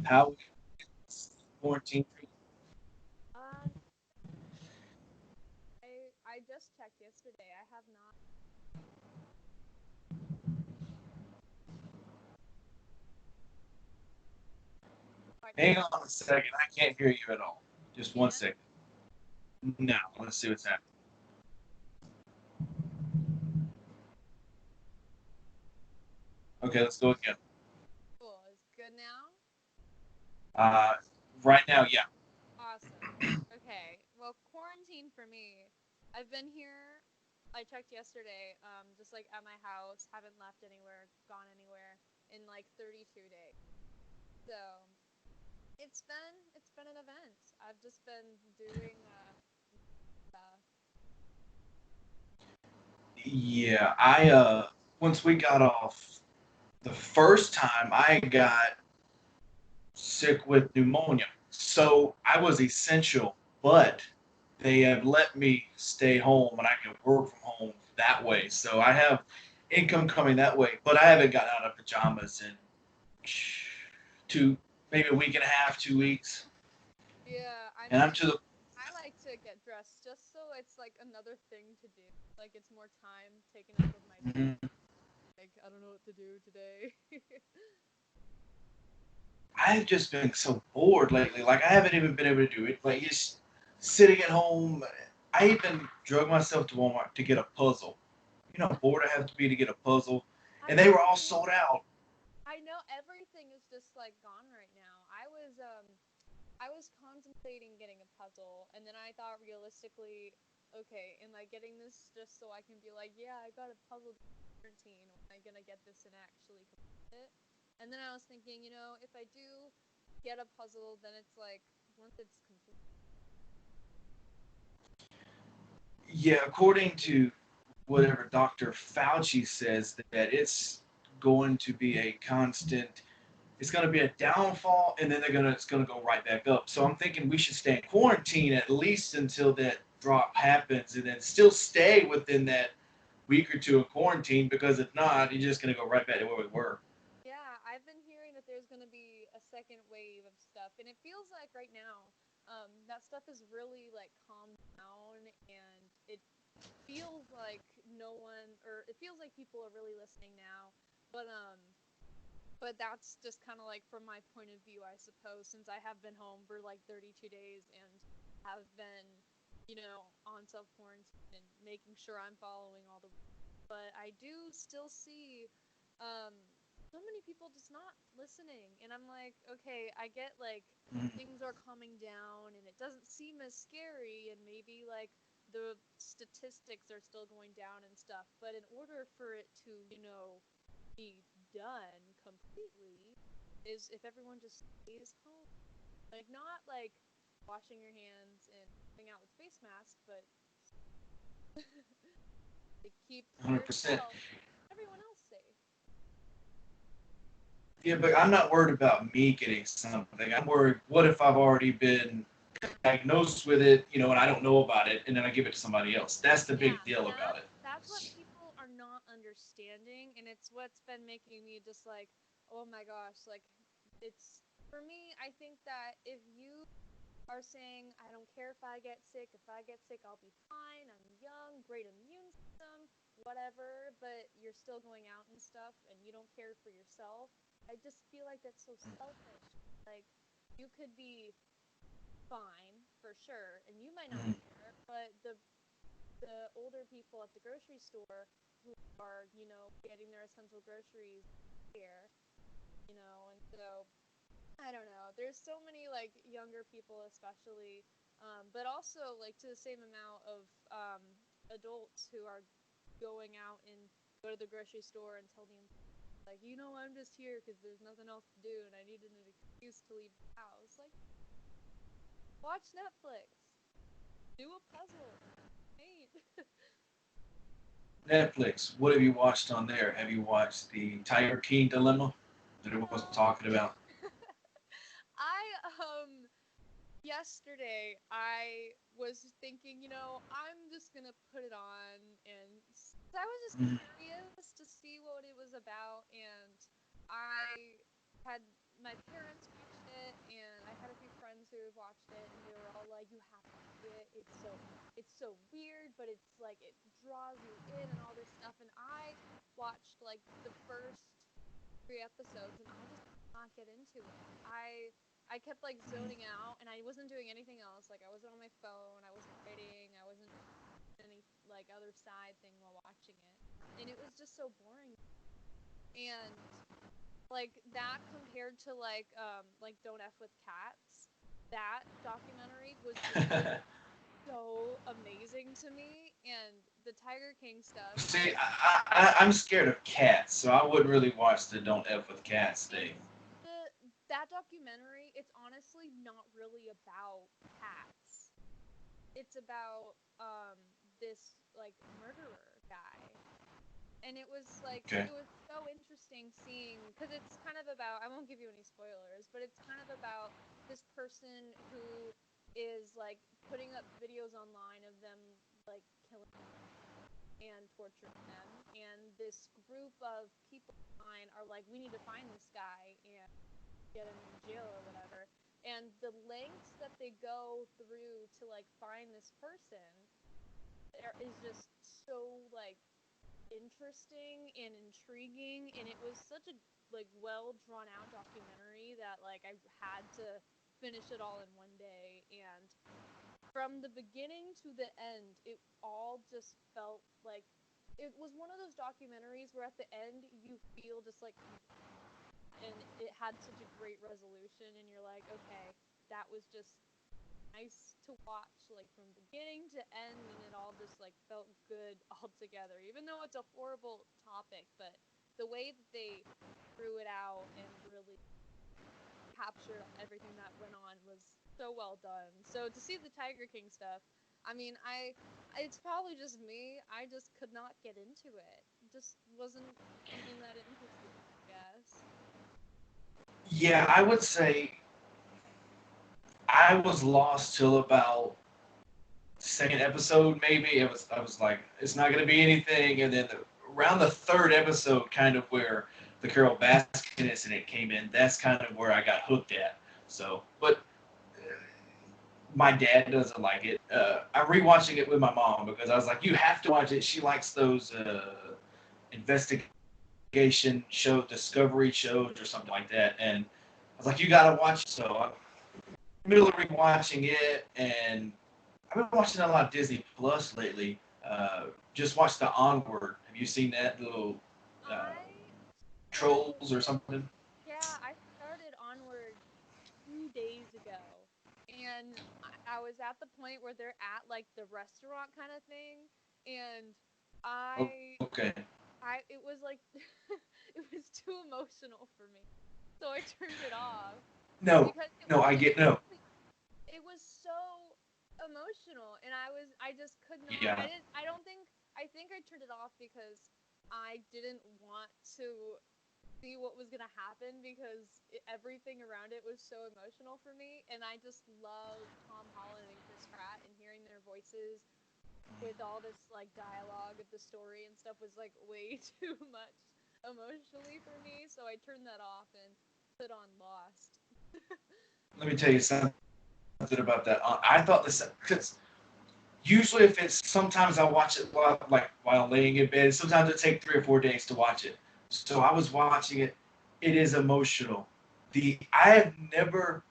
How is quarantine for you? Um, I just checked yesterday. I have not. Quite Hang on a second. I can't hear you at all. Just one can. second. Now, let's see what's happening. Okay, let's go again. Cool. Is good now? Uh, right now, yeah. Awesome. Okay. Well, quarantine for me. I've been here. I checked yesterday. Just like at my house. Haven't left anywhere. Gone anywhere in like 32 days. So it's been an event. I've just been doing stuff. Yeah, once we got off the first time, I got sick with pneumonia. So I was essential, but they have let me stay home and I can work from home that way. So I have income coming that way, but I haven't got out of pajamas in two, maybe a week and a half, 2 weeks. Yeah. I And I'm mean, to the I like to get dressed just so it's like another thing to do. Like it's more time taken up with my day. Mhm. Like I don't know what to do today. I've just been so bored lately. Like I haven't even been able to do it. Like just sitting at home. I even drug myself to Walmart to get a puzzle. You know how bored I have to be to get a puzzle, I and they were know. all sold out. I know everything is just like gone right now. I was contemplating getting a puzzle and then I thought realistically, okay, am I getting this just so I can be like, yeah, I got a puzzle quarantine, or am I gonna get this and actually complete it? And then I was thinking, if I do get a puzzle, then it's like once it's complete. Yeah, according to whatever Dr. Fauci says, that it's going to be a constant. It's going to be a downfall, and then it's gonna go right back up. So I'm thinking we should stay in quarantine at least until that drop happens, and then still stay within that week or two of quarantine. Because if not, you're just going to go right back to where we were. Yeah, I've been hearing that there's going to be a second wave of stuff, and it feels like right now, that stuff is really like calmed down, and it feels like no one, or it feels like people are really listening now. But that's just kind of like from my point of view, I suppose, since I have been home for like 32 days and have been, on self quarantine and making sure I'm following all the rules. But I do still see um, so many people just not listening. And I'm like, okay, I get like things are calming down and it doesn't seem as scary, and maybe like the statistics are still going down and stuff. But in order for it to, be done completely is if everyone just stays home. Like, not like washing your hands and coming out with face masks, but to keep 100%. yourself, everyone else safe. Yeah, but I'm not worried about me getting something. I'm worried, what if I've already been diagnosed with it, and I don't know about it, and then I give it to somebody else? That's the Yeah, big deal about it. that's what people are not understanding, and it's what's been making me just like, oh my gosh, like it's for me. I think that if you are saying, I don't care if I get sick. If I get sick, I'll be fine. I'm young, great immune system, whatever, but you're still going out and stuff and you don't care for yourself. I just feel like that's so selfish. Like, you could be fine for sure and you might not Mhm. care, but the older people at the grocery store who are, getting their essential groceries here, and so I don't know. There's so many like younger people, especially, but also like to the same amount of adults who are going out and go to the grocery store and tell the like, I'm just here because there's nothing else to do and I needed an excuse to leave the house. Like, watch Netflix, do a puzzle, paint. Netflix, what have you watched on there? Have you watched the Tiger King dilemma that everyone's No, talking about? I yesterday I was thinking, I'm just gonna put it on, and I was just Mhm. curious to see what it was about, and I had my parents watched it, and I had a few friends who watched it, and they were all like, "You have to see it. It's so weird, but it's like it draws you in and all this stuff." And I watched like the first 3 episodes, and I just could not get into it. I kept like zoning out, and I wasn't doing anything else. Like I wasn't on my phone, I wasn't writing, I wasn't doing any like other side thing while watching it, and it was just so boring. And like that compared to like Don't F with Cats, that documentary was just like so amazing to me. And the Tiger King stuff, See, I'm scared of cats, so I wouldn't really watch the "Don't F with Cats" thing. it's the that documentary, it's honestly not really about cats. It's about this like murderer guy. And it was like Okay. it was so interesting seeing, because it's kind of about, I won't give you any spoilers, but it's kind of about this person who is like putting up videos online of them like killing and torturing them, and this group of people online are like, we need to find this guy and get him in jail or whatever. And the lengths that they go through to like find this person is just so like interesting and intriguing, and it was such a like well drawn out documentary that like I had to finish it all in one day. And from the beginning to the end, it all just felt like it was one of those documentaries where at the end you feel just like and it had such a great resolution, and you're like, okay, that was just nice to watch, like from beginning to end, and it all just like felt good all together, even though it's a horrible topic. But the way that they drew it out and really captured everything that went on was so well done. So to see the Tiger King stuff, I mean, it's probably just me, I just could not get into it. Just wasn't something that interested me, I guess. Yeah, I would say I was lost till about second episode, maybe. I was like, it's not gonna be anything, and then around the third episode, kind of where the Carol Baskin incident came in, that's kind of where I got hooked at. So, but my dad doesn't like it. I'm rewatching it with my mom because I was like, you have to watch it. She likes those investigation show, discovery shows, or something like that, and I was like, you gotta watch it. So I'm in the middle of rewatching it, and I've been watching a lot of Disney Plus lately. Just watched the Onward. Have you seen that little uh, I trolls or started, something? yeah, I started Onward 2 days ago, and I was at the point where they're at like the restaurant kind of thing, and I Okay. it was like it was too emotional for me, so I turned it off No, because no, I it get was no. it was so emotional, and I just could not. Yeah, I don't think, I think I turned it off because I didn't want to see what was gonna happen, because everything around it was so emotional for me, and I just love Tom Holland and Chris Pratt, and hearing their voices with all this like dialogue of the story and stuff was like way too much emotionally for me, so I turned that off and put on Lost. let me tell you something about that. I thought this because usually if it's sometimes I watch it while like while laying in bed. Sometimes it takes 3 or 4 days to watch it. So I was watching it. It is emotional. I have never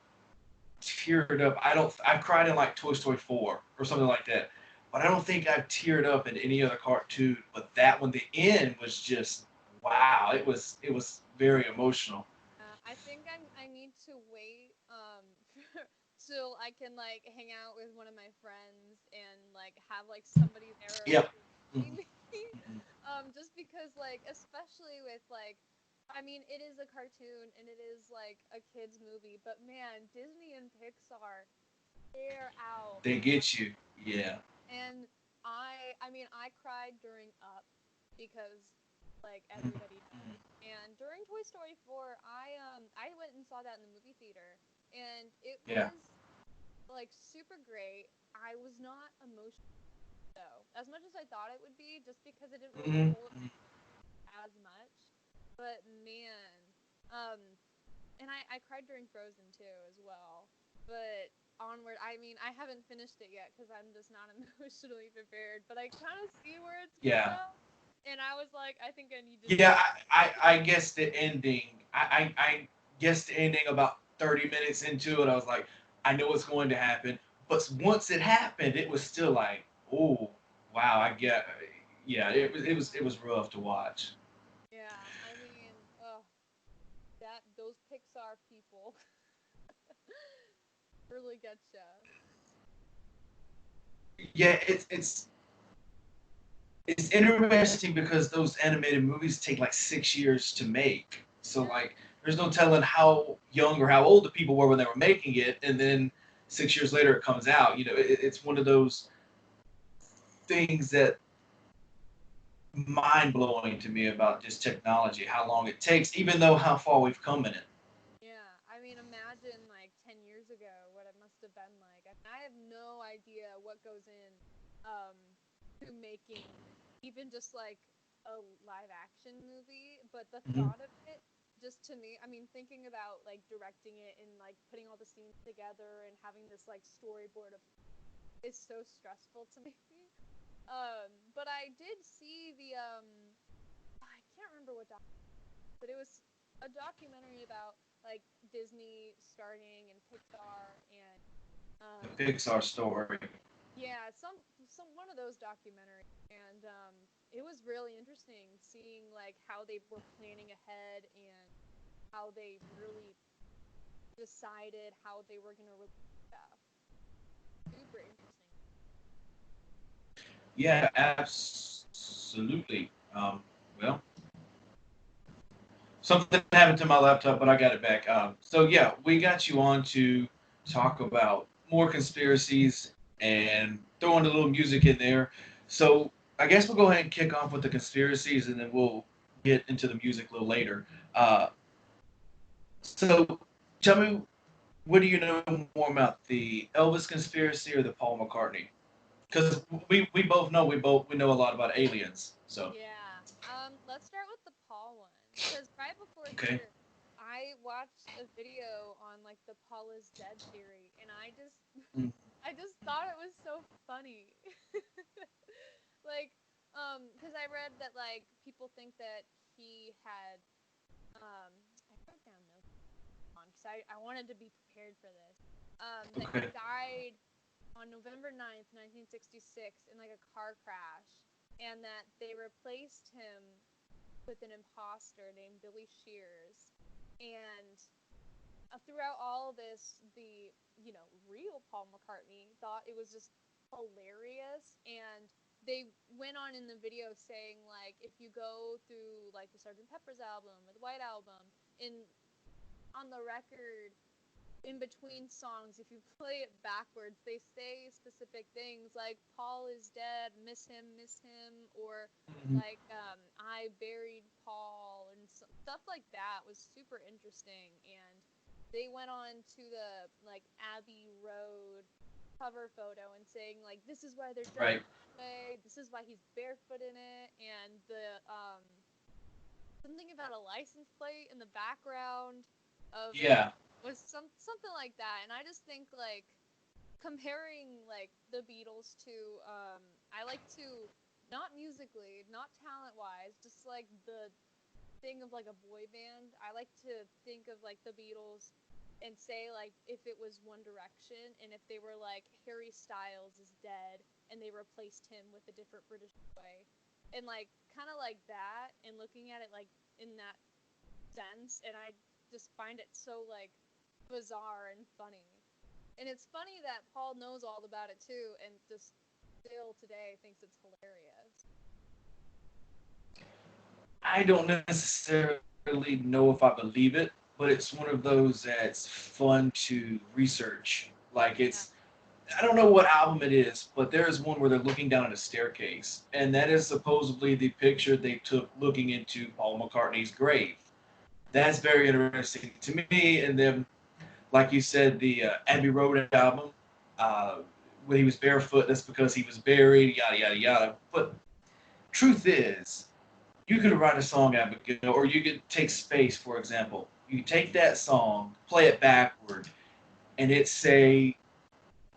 teared up. I don't. I've cried in like Toy Story 4 or something like that, but I don't think I've teared up in any other cartoon. But that one, the end was just wow. It was very emotional. I think I need to wait till I can like hang out with one of my friends and like have like somebody there Yep. see Mhm. me. Just because like, especially with like, I mean, it is a cartoon and it is like a kids movie, but man, Disney and Pixar, they're out They on. get you. Yeah. And I mean, I cried during Up because like everybody does. And during Toy Story 4, I went and saw that in the movie theater, and it Yeah. was like super great. I was not emotional though, as much as I thought it would be, just because it didn't really Hmm. hold as much. But man, um and I cried during Frozen too as well. But onward, I mean, I haven't finished it yet because I'm just not emotionally prepared. But I kind of see where it's Yeah, from, and I was like, I think I need to yeah. see. I guess the ending. I guess the ending about 30 minutes into it. I was like, I know what's going to happen. But once it happened, it was still like, oh wow. I get. Yeah, it was rough to watch. Yeah, I mean, that those Pixar people really get you. Yeah, it's interesting because those animated movies take like 6 years to make. So Yeah, like, there's no telling how young or how old the people were when they were making it, and then 6 years later it comes out. It's one of those things that mind blowing to me about just technology, how long it takes, even though how far we've come in it. yeah. I mean, imagine like 10 years ago what it must have been like. I mean, I have no idea what goes in um to making even just like a live action movie, but the Mm-hmm. thought of it just to me, I mean, thinking about like directing it and like putting all the scenes together and having this like storyboard of is so stressful to me. But I did see the I can't remember what but it was a documentary about like Disney starting and Pixar and um, The Pixar story. yeah, some one of those documentaries, and it was really interesting seeing like how they were planning ahead and how they really decided how they were gonna release stuff. Super interesting. Yeah, absolutely. Well, something happened to my laptop, but I got it back. So yeah, we got you on to talk about more conspiracies and throw in a little music in there. So I guess we'll go ahead and kick off with the conspiracies, and then we'll get into the music a little later. Uh, so tell me, what do you know more about, the Elvis conspiracy or the Paul McCartney? Because we both know we know a lot about aliens. So Yeah. Let's start with the Paul one because right before okay. here, I watched a video on like the Paul is dead theory, and Mm. I just thought it was so funny. Like, because I read that like people think that he had, I wrote down notes on because I wanted to be prepared for this. That he Okay. died on November 9th, 1966, in like a car crash, and that they replaced him with an imposter named Billy Shears. And throughout all of this, the real Paul McCartney thought it was just hilarious, and they went on in the video saying like if you go through like the Sgt. Pepper's album or the White Album, in on the record in between songs, if you play it backwards, they say specific things like Paul is dead, miss him, or Mhm. like I buried Paul, and stuff like that was super interesting. And they went on to the like Abbey Road cover photo and saying like this is why they're dressed Right. this way, this is why he's barefoot in it, and the something about a license plate in the background of it Yeah. was something like that. And I just think like comparing like the Beatles to I like to, not musically, not talent wise, just like the thing of like a boy band. I like to think of like the Beatles and say like if it was One Direction and if they were like Harry Styles is dead and they replaced him with a different British boy, and like kind of like that, and looking at it like in that sense. And I just find it so like bizarre and funny. And it's funny that Paul knows all about it too and just still today thinks it's hilarious. I don't necessarily know if I believe it, but it's one of those that's fun to research. Like, Yeah. I don't know what album it is, but there is one where they're looking down at a staircase, and that is supposedly the picture they took looking into Paul McCartney's grave. That's very interesting to me. And then, like you said, the Abbey Road album, uh, when he was barefoot, that's because he was buried, yada yada yada. But truth is, you could write a song, Abigail, or you could take Space, for example. you take that song, play it backward, and it say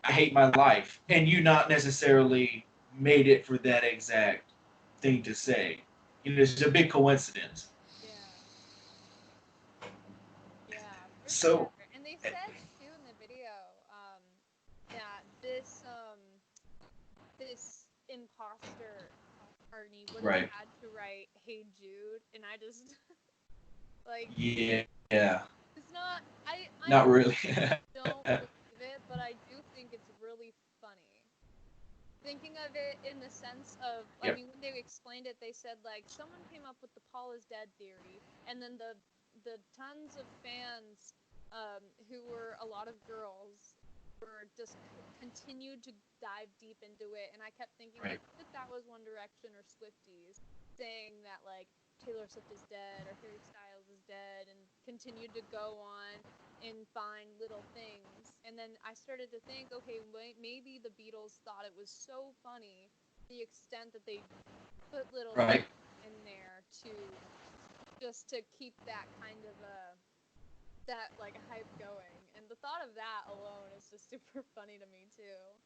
I hate my life, and you not necessarily made it for that exact thing to say. You know, it's a big coincidence. Yeah. Yeah, for sure. So, And they said too in the video, that this imposter Arnie would have right. had to write "Hey Jude," and I just like Yeah, it's not. I not really. don't believe it, but I do think it's really funny. Thinking of it in the sense of, I Yep. mean, when they explained it, they said like someone came up with the Paul is dead theory, and then the tons of fans, who were a lot of girls, were just continued to dive deep into it, and I kept thinking Right. like, what if that was One Direction or Swifties saying that like Taylor Swift is dead or Harry Styles is dead, and continued to go on and find little things. And then I started to think, okay, maybe the Beatles thought it was so funny the extent that they put little Right. things in there to just to keep that kind of that like hype going. And the thought of that alone is just super funny to me too.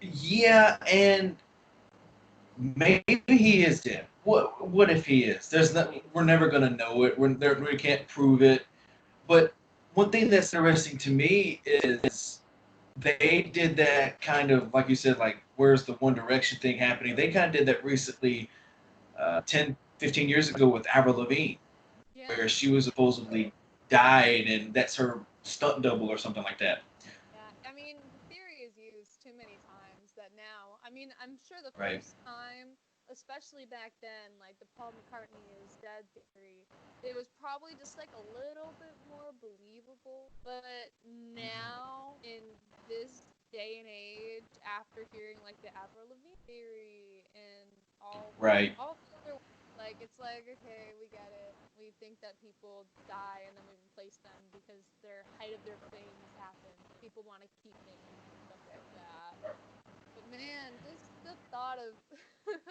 Yeah, and maybe he is dead. What if he is? There's no, we're never gonna know it. We can't prove it. But one thing that's interesting to me is they did that kind of like you said, like where's the One Direction thing happening? They kind of did that recently, 10, 15 years ago with Avril Lavigne, where Yeah. she was supposedly died, and that's her stunt double or something like that. Yeah, I mean, the theory is used too many times that now, I mean, I'm sure the Right. first time, especially back then, like the Paul McCartney is dead theory, it was probably just like a little bit more believable. But now, in this day and age, after hearing like the Avril Lavigne theory and Right. all the other like it's like, okay, we get it. We think that people die and then we replace them because their height of their fame has happened. People want to keep names and stuff like that. But man, just the thought of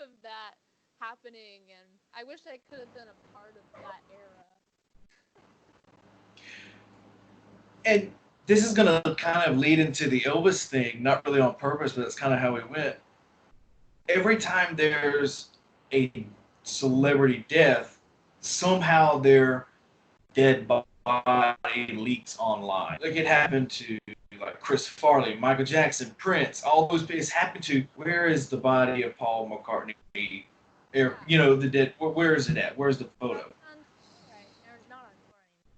of that happening, and I wish I could have been a part of that era. And this is gonna kind of lead into the Elvis thing, not really on purpose, but that's kind of how we went. Every time there's a celebrity death, somehow their dead body leaks online. Like it happened to like Chris Farley, Michael Jackson, Prince, all those things happened to. Where is the body of Paul McCartney? Yeah, You know, the dead. Where is it at? Where's the photo? probably on tour right, or not on tour anymore.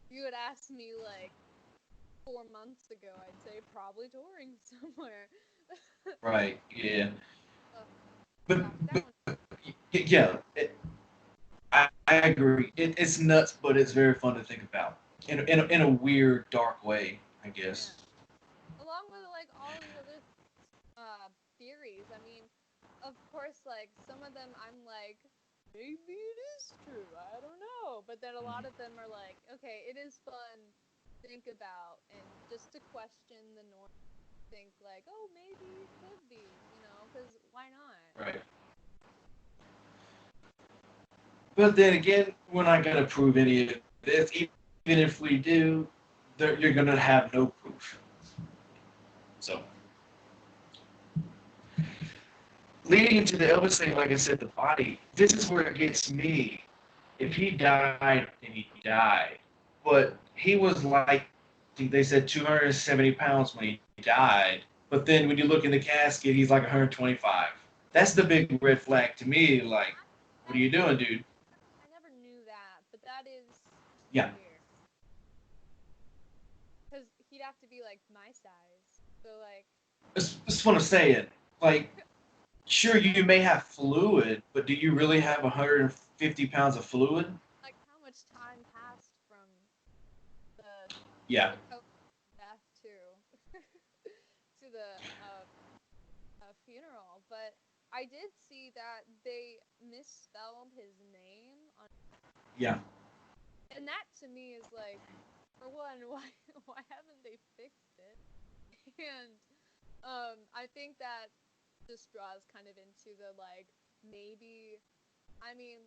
If you had asked me like 4 months ago, I'd say probably touring somewhere. Right. Yeah. Ugh, But, yeah, that one. yeah, I agree. It's nuts, but it's very fun to think about in a weird, dark way, I Yeah. guess. Along with like all the other theories. I mean, of course, like some of them I'm like, maybe it is true. I don't know. But then a lot of them are like, okay, it is fun to think about and just to question the norm. Think like, oh, maybe it could be, because why not? Right. But then again, we're not going to prove any of this. Even if we do, you're going to have no proof. So, leading into the Elvis thing, like I said, the body, this is where it gets me. If he died, then he died. But he was like, I think they said 270 pounds when he died. But then when you look in the casket, he's like 125. That's the big red flag to me. Like, what are That you is, doing, dude? I never knew that, but that is Yeah, weird. Because he'd have to be like my size. So, like, that's what I'm saying. Like, sure, you may have fluid, but do you really have 150 pounds of fluid? like how much time passed from the Yeah, the co death to the funeral, but I did see that they misspelled his name on, yeah, and that to me is like, for one, why haven't they fixed it? And I think that just draws kind of into the like maybe, I mean,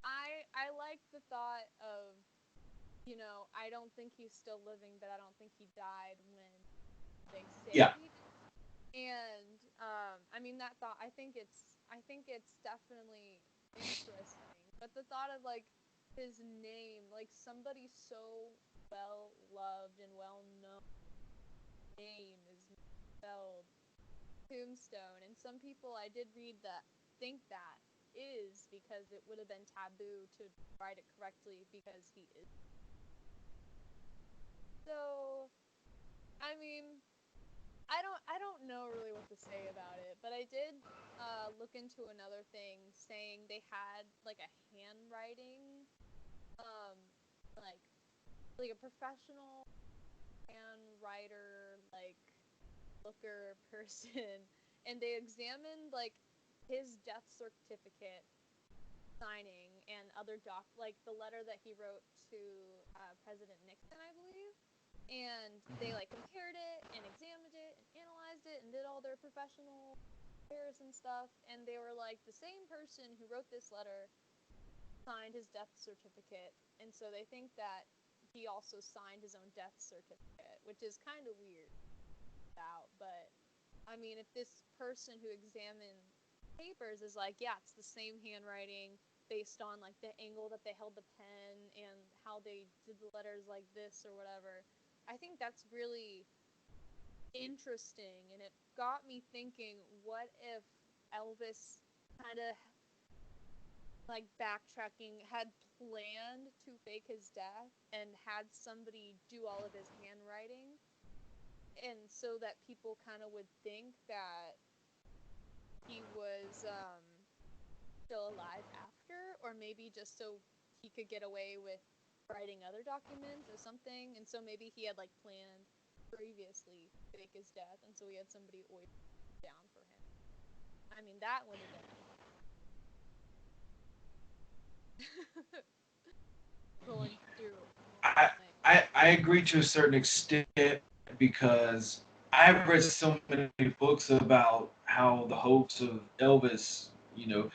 I like the thought of, I don't think he's still living, but I don't think he died when they say Yeah, he did. And I mean that thought, I think it's definitely interesting. But the thought of like his name, like somebody so well loved and well known name is spelled Tombstone. And some people I did read that think that is because it would have been taboo to write it correctly because he is. So I mean, I don't know really what to say about it, but I did look into another thing saying they had like a handwriting, um, like like a professional handwriter, like looker person, and they examined like his death certificate signing and other like the letter that he wrote to President Nixon, I believe, and they like compared it and examined it and analyzed it and did all their professional comparison stuff, and they were like the same person who wrote this letter signed his death certificate, and so they think that he also signed his own death certificate, which is kind of weird out. But I mean, if this person who examined papers is like, yeah, it's the same handwriting based on like the angle that they held the pen and how they did the letters like this or whatever, I think that's really interesting. And it got me thinking, what if Elvis kind of like backtracking had planned to fake his death and had somebody do all of his handwriting, and so that people kind of would think that he was still alive after, or maybe just so he could get away with writing other documents or something. And so maybe he had like planned previously to fake his death, and so he had somebody always down for him. I mean, that would have been going through I, like I agree to a certain extent because I've read so many books about how the hopes of Elvis, you know,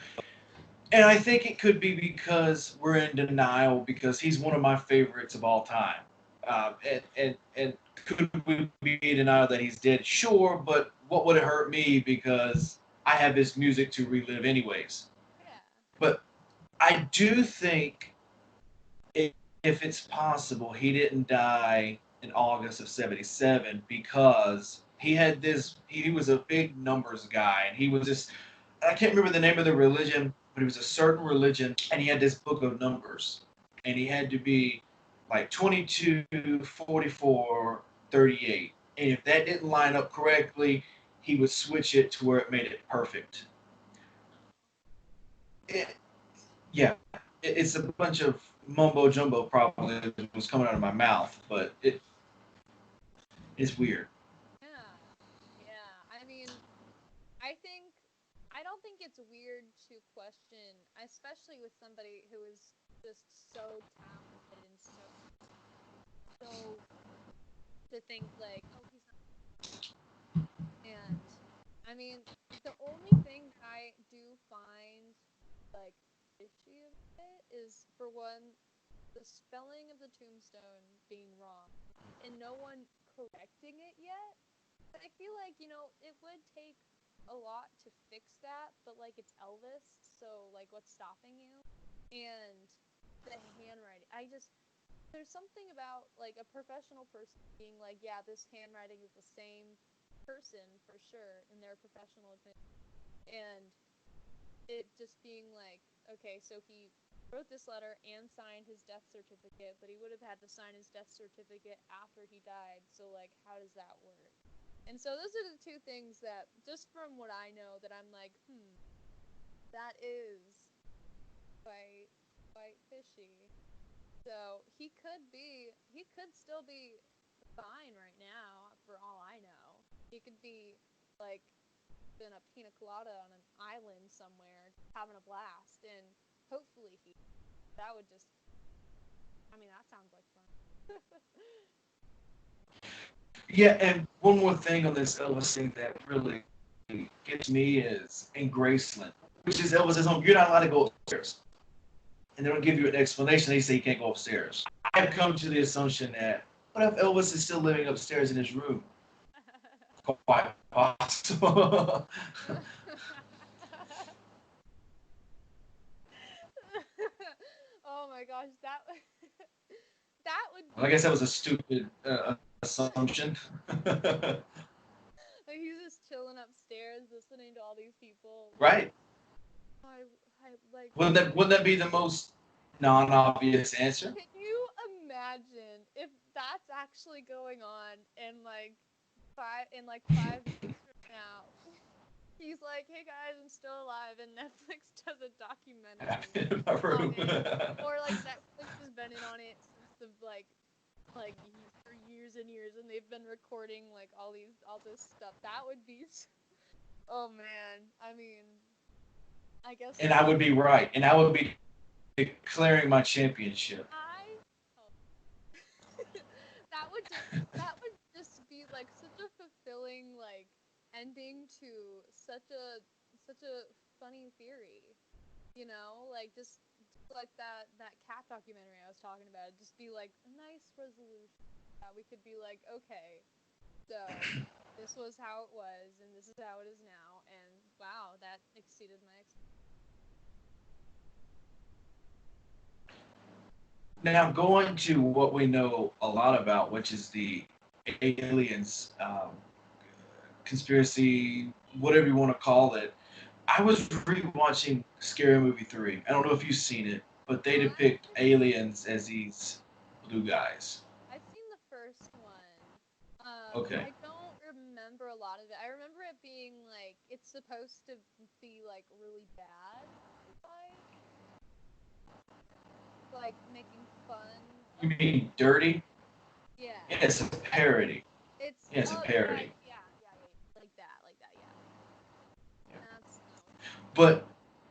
and I think it could be because we're in denial because he's one of my favorites of all time. And could we be in denial that he's dead? Sure, but what would it hurt me because I have his music to relive anyways. yeah. But I do think if it's possible, he didn't die in August of '77 because he had this. He was a big numbers guy, and he was this. I can't remember the name of the religion, but it was a certain religion, and he had this book of numbers, and he had to be like 22, 44, 38, and if that didn't line up correctly, he would switch it to where it made it perfect. It, yeah, it's a bunch of mumbo jumbo probably was coming out of my mouth, but it's weird. Yeah. Yeah. I mean, I think I don't think it's weird to question, especially with somebody who is just so talented and so to think like, oh, he's not. And I mean, the only thing that I do find like fishy about it is, for one, the spelling of the tombstone being wrong and no one correcting it yet. But I feel like, it would take a lot to fix that, but like it's Elvis, so like what's stopping you? And the handwriting. There's something about like a professional person being like, yeah, this handwriting is the same person for sure in their professional opinion. And it just being like, okay, so he wrote this letter and signed his death certificate, but he would have had to sign his death certificate after he died. So like, how does that work? And so those are the two things that, just from what I know, that I'm like, that is quite quite fishy. So he could still be fine right now, for all I know. He could be like in a pina colada on an island somewhere, having a blast, and hopefully that would just, I mean, that sounds like fun. Yeah, and one more thing on this Elvis thing that really gets me is in Graceland. which is Elvis says, "Oh, you're not allowed to go upstairs," and they don't give you an explanation. They say you can't go upstairs. I've come to the assumption that what if Elvis is still living upstairs in his room? Quite possible. Oh my gosh, that that would I be guess that was a stupid assumption. like he's just chilling upstairs listening to all these people like Right? I like Wouldn't that be the most non-obvious answer? can you imagine if that's actually going on in like 5 years from now? He's like, "Hey guys, I'm still alive," and Netflix does a documentary In my on room. it, or like Netflix has been in on it since the for years and years, and they've been recording like all this stuff. That would be, oh man. I mean, I guess And I would be right, and I would be declaring my championship. I oh, that would just be like such a fulfilling like ending to such a funny theory. You know, like just like that cat documentary I was talking about. It'd just be like a nice resolution. We could be like, okay, so this was how it was, and this is how it is now, and wow, that exceeded my Now, going to what we know a lot about, which is the aliens conspiracy, whatever you want to call it. I was rewatching Scary Movie 3. I don't know if you've seen it, but they depict I've aliens as these blue guys. I've seen the first one. Okay. I don't remember a lot of it. I remember it being like it's supposed to be like really bad, like making fun You of mean dirty? yeah. Yeah, it's a parody. It's Yeah, it's a oh yeah parody. like that yeah. That's no. But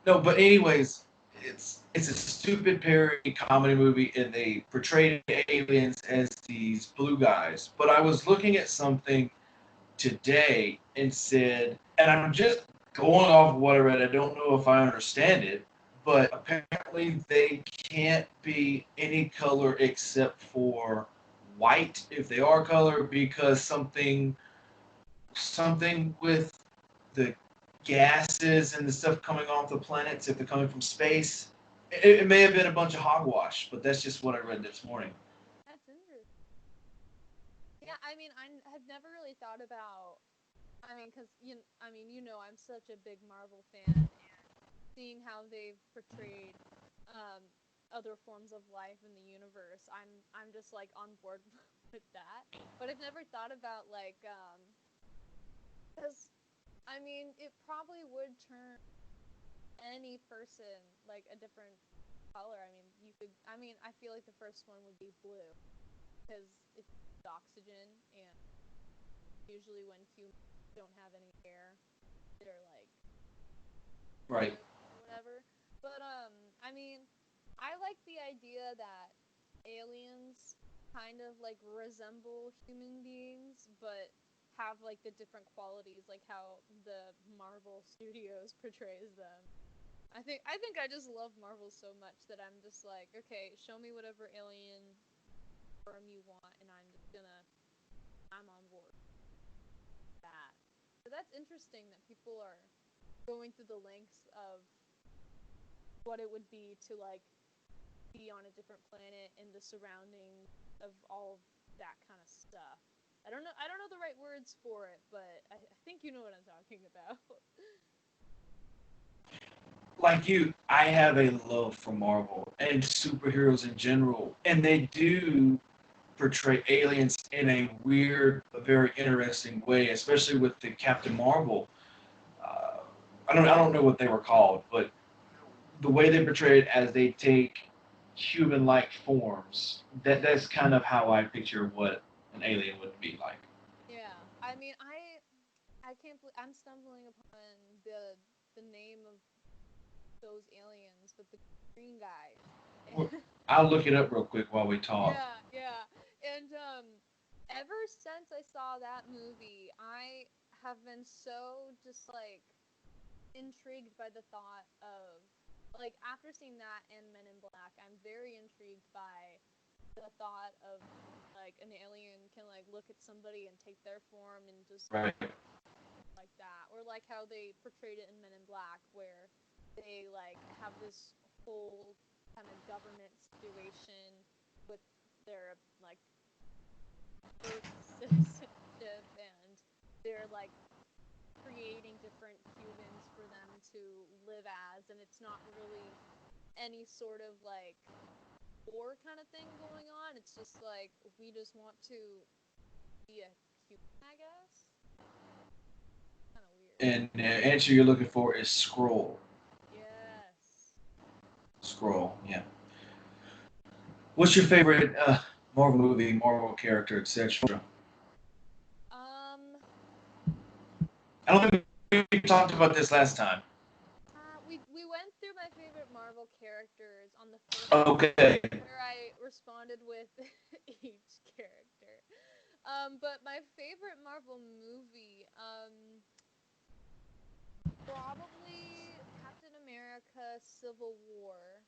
no, but anyways, it's a stupid parody comedy movie, and they portrayed aliens as these blue guys. But I was looking at something today and said, and I'm just going off of what I read. I don't know if I understand it, but apparently they can't be any color except for white if they are color because something with the gases and the stuff coming off the planets if they're coming from space. It may have been a bunch of hogwash, but that's just what I read this morning. That's interesting. Yeah, I mean, have never really thought about. I mean, because I'm such a big Marvel fan, and seeing how they've portrayed um, other forms of life in the universe, I'm just like on board with that. But I've never thought about like, because I mean, it probably would turn any person like a different color. I mean, you could. I mean, I feel like the first one would be blue because it's oxygen, and usually when humans don't have any air, they're like Right. blue or whatever. But I mean, I like the idea that aliens kind of like resemble human beings, but have like the different qualities, like how the Marvel Studios portrays them. I think I just love Marvel so much that I'm just like, okay, show me whatever alien form you want, and I'm on board with that. So that's interesting that people are going through the lengths of what it would be to like be on a different planet and the surroundings of all of that kind of stuff. I don't know the right words for it, but I think you know what I'm talking about. Like you, I have a love for Marvel and superheroes in general, and they do portray aliens in a weird, but very interesting way, especially with the Captain Marvel. Uh, I don't know what they were called, but the way they portray it as they take human-like forms, that's kind of how I picture what an alien would be like. Yeah, I mean, I can't believe I'm stumbling upon the name of those aliens with the green guys. Well, I'll look it up real quick while we talk. Yeah, yeah. And ever since I saw that movie, I have been so just like intrigued by the thought of, like, after seeing that and Men in Black, I'm very intrigued by the thought of, like, an alien can, like, look at somebody and take their form and just Right. like that, or like how they portrayed it in Men in Black, where they like have this whole kind of government situation with their like Earth citizenship, and they're like creating different humans for them to live as, and it's not really any sort of like war kind of thing going on. It's just like we just want to be a human, I guess. Kind of weird. And the answer you're looking for is scroll. Yes. Scroll. Yeah. What's your favorite Marvel movie, Marvel character, etc.? Um, I don't think we talked about this last time. we went through my favorite Marvel characters on the first Okay. where I responded with each character. But my favorite Marvel movie, probably Captain America: Civil War,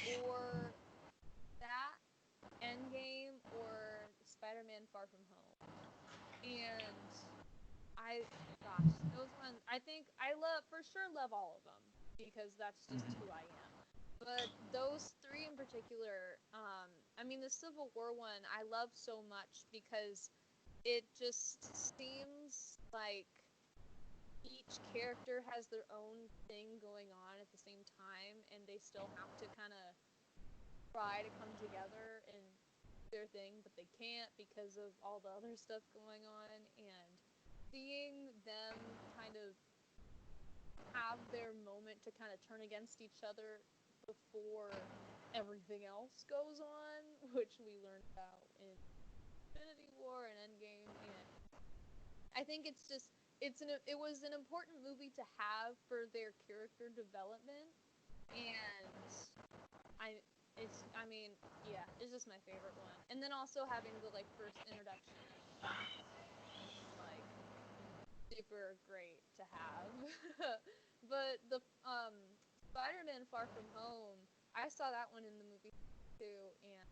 or that Endgame, or Spider-Man: Far From Home. And I, gosh, those ones, I think I love, for sure love all of them because that's just Mhm. who I am. But those three in particular, I mean, the Civil War one, I love so much because it just seems like each character has their own thing going on at the same time, and they still have to kind of try to come together and their thing, but they can't because of all the other stuff going on. And seeing them kind of have their moment to kind of turn against each other before everything else goes on, which we learned about in Infinity War and Endgame. And I think it's just it was an important movie to have for their character development. And I I mean, yeah, it's just my favorite one. And then also having the like first introduction of like super great to have. But the Spider-Man: Far From Home, I saw that one in the movie too, and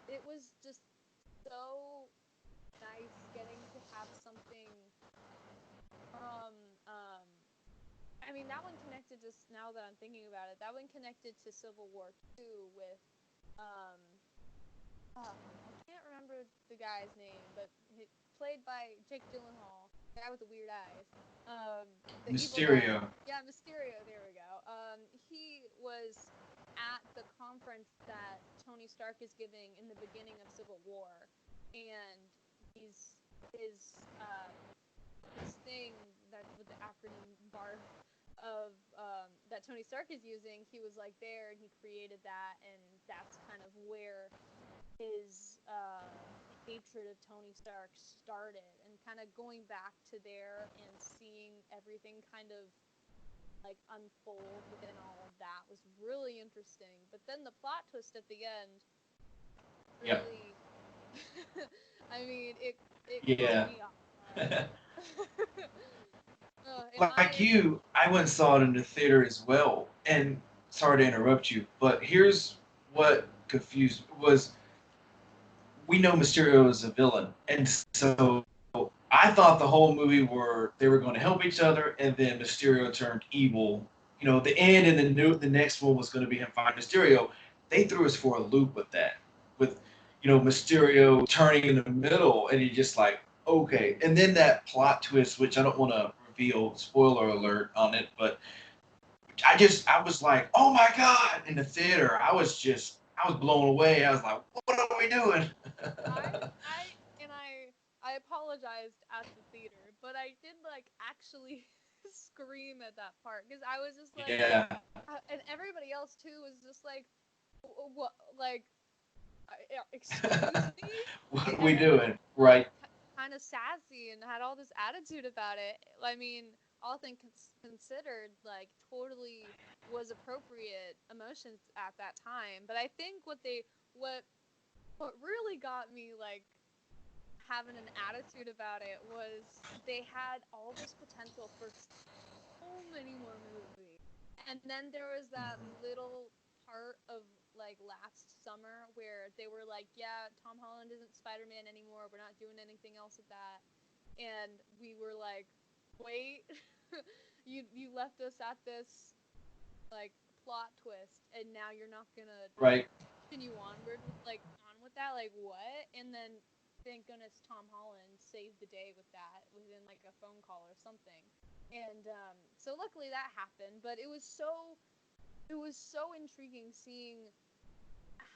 it was just so nice getting to have something from I mean, that one connected, just now that I'm thinking about it, that one connected to Civil War too with um I can't remember the guy's name, but he played by Jake Gyllenhaal, the guy with the weird eyes, um, the evil guy. Mysterio. Yeah, Mysterio. There we go. He was at the conference that Tony Stark is giving in the beginning of Civil War, and he's his thing that with the acronym BARF of that Tony Stark is using. He was like there, and he created that, and that's kind of where his hatred of Tony Stark started, and kind of going back to there and seeing everything kind of like unfold within all of that was really interesting. But then the plot twist at the end Yep. really, I mean, it caught Yeah. me off guard. And Like you, I went and saw it in the theater as well. And sorry to interrupt you, but here's what confused was we know Mysterio is a villain, and so I thought the whole movie were they were going to help each other, and then Mysterio turned evil. You know, the end and the next one was going to be him fighting Mysterio. They threw us for a loop with that, with Mysterio turning in the middle, and you're just like, okay. And then that plot twist, which I don't want to reveal, spoiler alert on it, but I was like, oh my god, in the theater. I was blown away. I was like, what are we doing? I apologized at the theater, but I did like actually scream at that part because I was just like, Yeah. and everybody else too was just like, what, like, excuse me? What Like are we everybody doing? was like Right. kind of sassy and had all this attitude about it. I mean, all things considered, like totally was appropriate emotions at that time. But I think what what really got me like having an attitude about it was they had all this potential for so many more movies. And then there was that little part of like last summer where they were like, yeah, Tom Holland isn't Spider-Man anymore. We're not doing anything else with that. And we were like, wait, you left us at this like plot twist, and now you're not gonna Right. continue onward with like on with that, like what? And then thank goodness Tom Holland saved the day with that within like a phone call or something. And so luckily that happened, but it was so intriguing seeing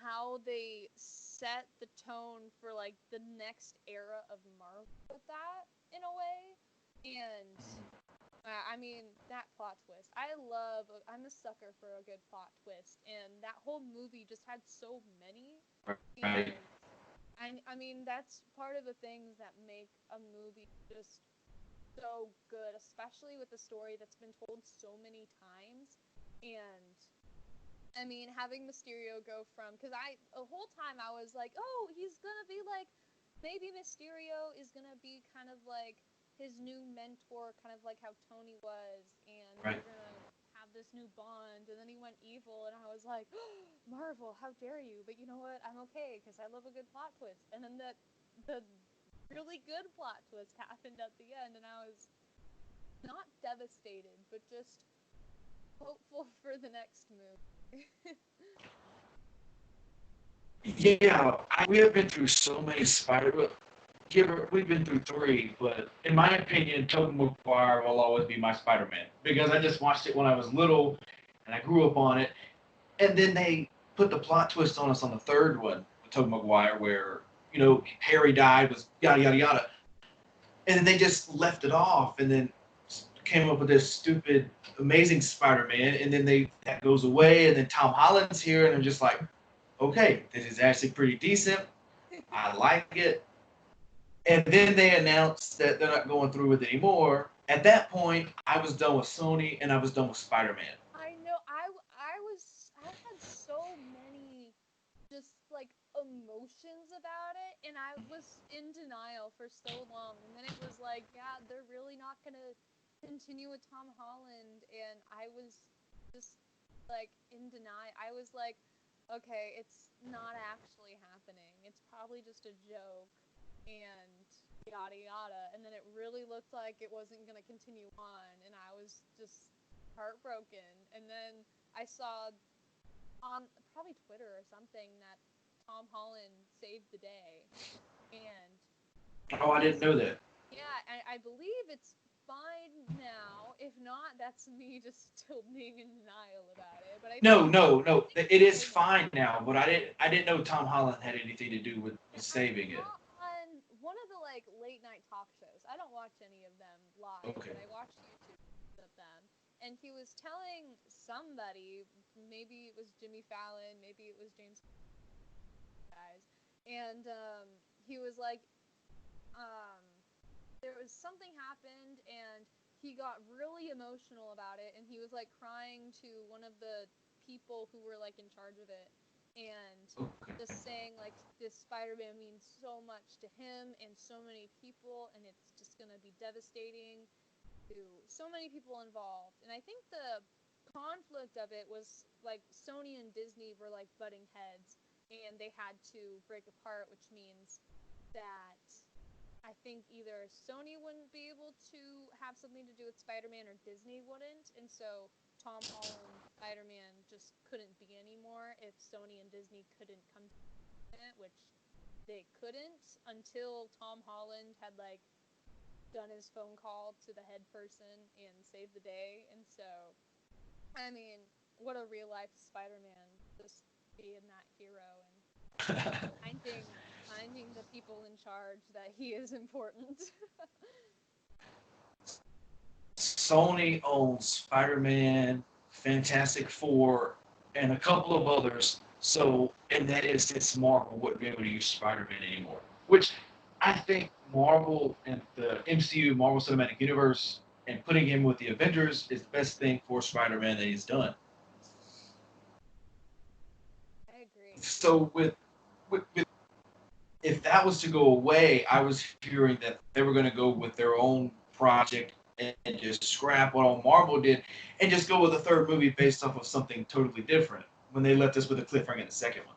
how they set the tone for like the next era of Marvel with that in a way. And I mean, that plot twist. I'm a sucker for a good plot twist, and that whole movie just had so many. Right. And I mean, that's part of the things that make a movie just so good, especially with a story that's been told so many times. And I mean, having Mysterio go from, because the whole time I was like, oh, he's gonna be like, maybe Mysterio is gonna be kind of like his new mentor, kind of like how Tony was, and Right. they're gonna have this new bond. And then he went evil, and I was like, oh, Marvel, how dare you? But you know what? I'm okay because I love a good plot twist. And then the really good plot twist happened at the end, and I was not devastated, but just hopeful for the next movie. Yeah, we have been through so many Spider. We've been through three, but in my opinion, Tobey Maguire will always be my Spider-Man because I just watched it when I was little, and I grew up on it. And then they put the plot twist on us on the third one with Tobey Maguire, where Harry died, was yada yada yada, and then they just left it off, and then came up with this stupid, amazing Spider-Man, and then that goes away, and then Tom Holland's here, and I'm just like, okay, this is actually pretty decent. I like it. And then they announced that they're not going through with it anymore. At that point, I was done with Sony and I was done with Spider-Man. I know. I had so many just like emotions about it, and I was in denial for so long. And then it was like, yeah, they're really not gonna continue with Tom Holland, and I was just like in denial. I was like, okay, it's not actually happening. It's probably just a joke, and yada yada. And then it really looked like it wasn't gonna continue on, and I was just heartbroken. And then I saw on probably Twitter or something that Tom Holland saved the day, and Oh, I didn't he's know that. yeah, I believe it's fine now. If not, that's me just still being in denial about it. But No, no, I no. think It he's is okay now. fine now, but I didn't know Tom Holland had anything to do with And I saving saw it. on one of the like late night talk shows. I don't watch any of them live, Okay. but I watch YouTube of them. And he was telling somebody, maybe it was Jimmy Fallon, maybe it was James guys, and he was like, um, there was something happened, and he got really emotional about it, and he was like crying to one of the people who were like in charge of it, and Okay. just saying like this Spider-Man means so much to him and so many people, and it's just gonna be devastating to so many people involved. And I think the conflict of it was like Sony and Disney were like butting heads, and they had to break apart, which means that I think either Sony wouldn't be able to have something to do with Spider-Man or Disney wouldn't, and so Tom Holland Spider-Man just couldn't be anymore if Sony and Disney couldn't come to it, which they couldn't until Tom Holland had like done his phone call to the head person and saved the day. And so, I mean, what a real life Spider-Man, just being that hero and reminding the people in charge that he is important. Sony owns Spider-Man, Fantastic Four, and a couple of others. So, and that is since Marvel wouldn't be able to use Spider-Man anymore. Which I think Marvel and the MCU, Marvel Cinematic Universe, and putting him with the Avengers is the best thing for Spider-Man that he's done. I agree. So with if that was to go away, I was hearing that they were going to go with their own project and just scrap what all Marvel did and just go with a third movie based off of something totally different when they left us with a cliffhanger in the second one.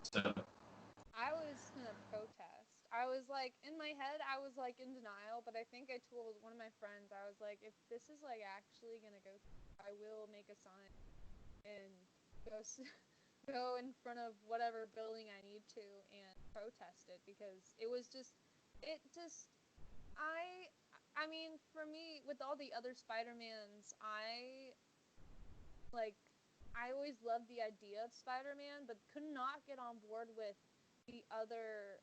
So I was gonna protest. I was like, in my head, I was like in denial, but I think I told one of my friends, I was like, if this is like actually gonna go, I will make a sign and go go in front of whatever building I need to and protest it because it just I I mean for me with all the other Spider-Mans like I always loved the idea of Spider-Man but could not get on board with the other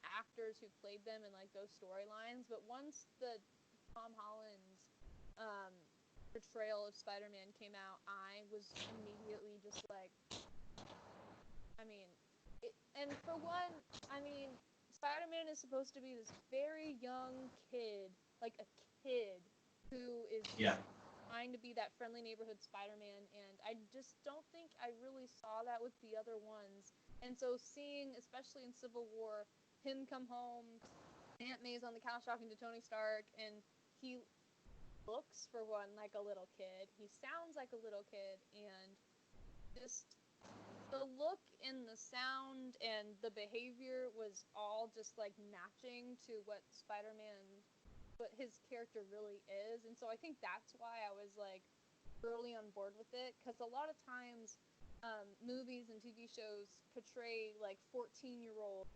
actors who played them in like those storylines, but once the Tom Holland's um, portrayal of Spider-Man came out, I was immediately just like, I mean, and for one, I mean, Spider-Man is supposed to be this very young kid, like a kid, who is yeah, just trying to be that friendly neighborhood Spider-Man, and I just don't think I really saw that with the other ones. And so seeing, especially in Civil War, him come home, Aunt May's on the couch talking to Tony Stark, and he looks for one like a little kid. He sounds like a little kid, and just the look and the sound and the behavior was all just like matching to what Spider-Man, what his character really is. And so I think that's why I was like early on board with it because a lot of times movies and TV shows portray like 14-year-olds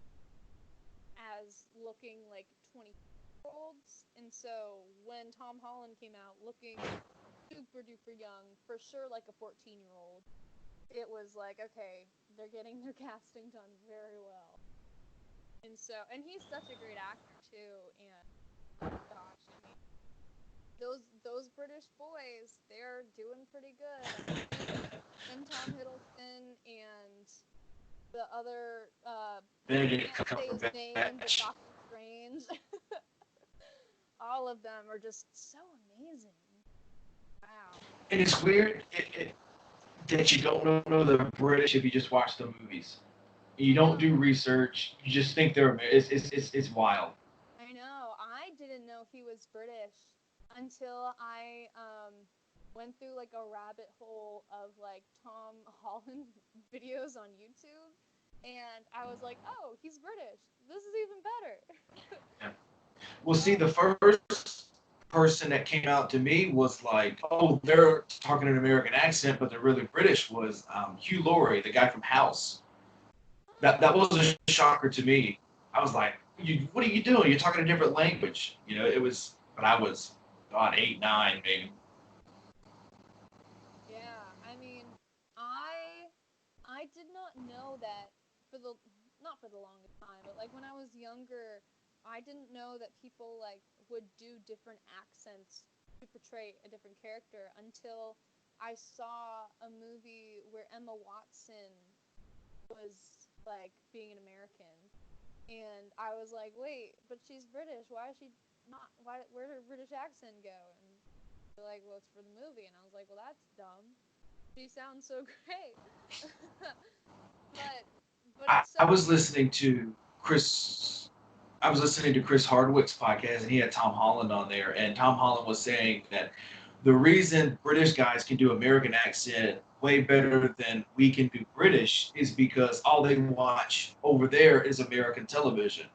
as looking like 20-year-olds. And so when Tom Holland came out looking super duper young, for sure like a 14-year-old, it was like, okay, they're getting their casting done very well. And so, and he's such a great actor too. And gosh, I mean, those British boys, they're doing pretty good. I mean, him, Tom Hiddleston, and the other Benedict can't say his name, but Cumberbatch. Doctor Strange. All of them are just so amazing. Wow. And it's weird that you don't know they're British if you just watch the movies. You I don't know. do research. You just think they're it's wild. I know. I didn't know he was British until I went through like a rabbit hole of like Tom Holland videos on YouTube, and I was like, "Oh, he's British. This is even better." Yeah. Well, see, Oh, the first person that came out to me was like, oh, they're talking an American accent, but they're really British. Was Hugh Laurie, the guy from House. That oh, was a shocker to me. I was like, what are you doing? You're talking a different language. It was, but I was, God, 8, 9, maybe. yeah. I mean, I I did not know that for the not for the longest time, but like when I was younger, I didn't know that people like would do different accents to portray a different character until I saw a movie where Emma Watson was like being an American, and I was like, wait, but she's British. Why is she not? Where did her British accent go? And they're like, well, it's for the movie, and I was like, well, that's dumb. She sounds so great. but but I, it's I so was listening to Chris. I was listening to Chris Hardwick's podcast, and he had Tom Holland on there, and Tom Holland was saying that the reason British guys can do American accent way better than we can do British is because all they watch over there is American television,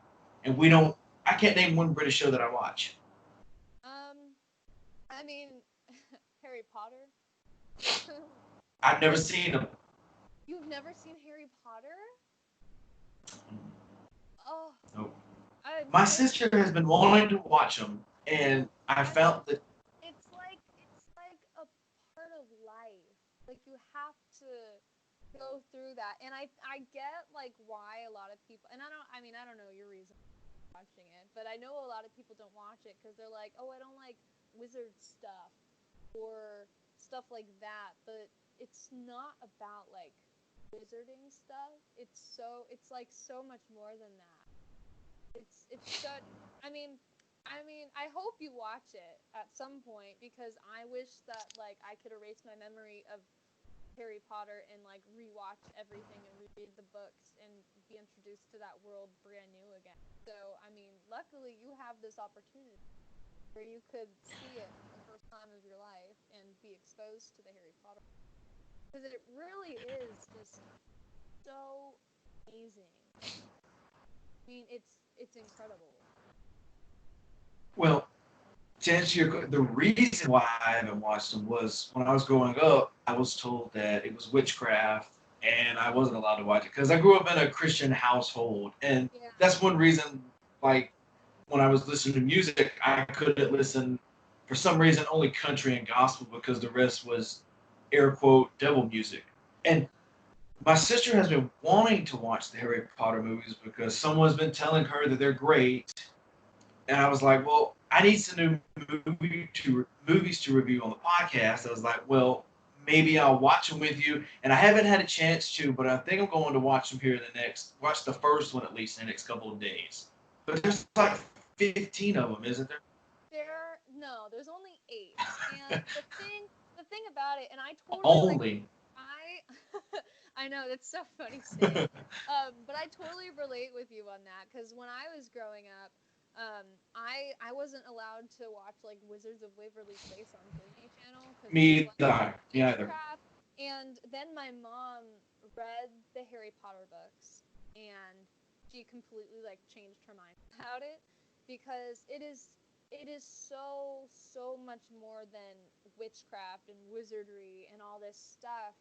and we don't. I can't name one British show that I watch. um I mean Harry Potter. I've never like seen them. you've never seen Harry Potter? Oh, Nope. I'm My Harry. sister has been wanting to watch them, and I I mean, found that it's like a part of life. Like you have to go through that. And I get like why a lot of people, and I don't know your reason for watching it, but I know a lot of people don't watch it cuz they're like, "Oh, I don't like wizard stuff or stuff like that." But it's not about like wizarding stuff. It's like so much more than that. It's such. I mean, I hope you watch it at some point because I wish that like I could erase my memory of Harry Potter and like rewatch everything and reread the books and be introduced to that world brand new again. So I mean, luckily you have this opportunity. where you could see it for the first time of your life and be exposed to the Harry Potter, because it really is just so amazing. I mean, it's incredible. Well, to answer the reason why I haven't watched them was when I was growing up, I was told that it was witchcraft and I wasn't allowed to watch it because I grew up in a Christian household, and Yeah. that's one reason. Like when I was listening to music, I couldn't listen for some reason only country and gospel because the rest was air quote devil music. And my sister has been wanting to watch the Harry Potter movies because someone's been telling her that they're great, and I was like, well, I need some new movies to review on the podcast. I was like, well, maybe I'll watch them with you. And I haven't had a chance to, but I think I'm going to watch them here in watch the first one at least in the next couple of days. But there's like 15 of them, isn't No, there's only 8. And the thing about it, and I there? totally like Only. I I know that's so funny saying. But I totally relate with you on that because when I was growing up, I wasn't allowed to watch like Wizards of Waverly Place on Disney Channel because it was Me like either. Me either. witchcraft. And then my mom read the Harry Potter books, and she completely like changed her mind about it because it is so much more than witchcraft and wizardry and all this stuff.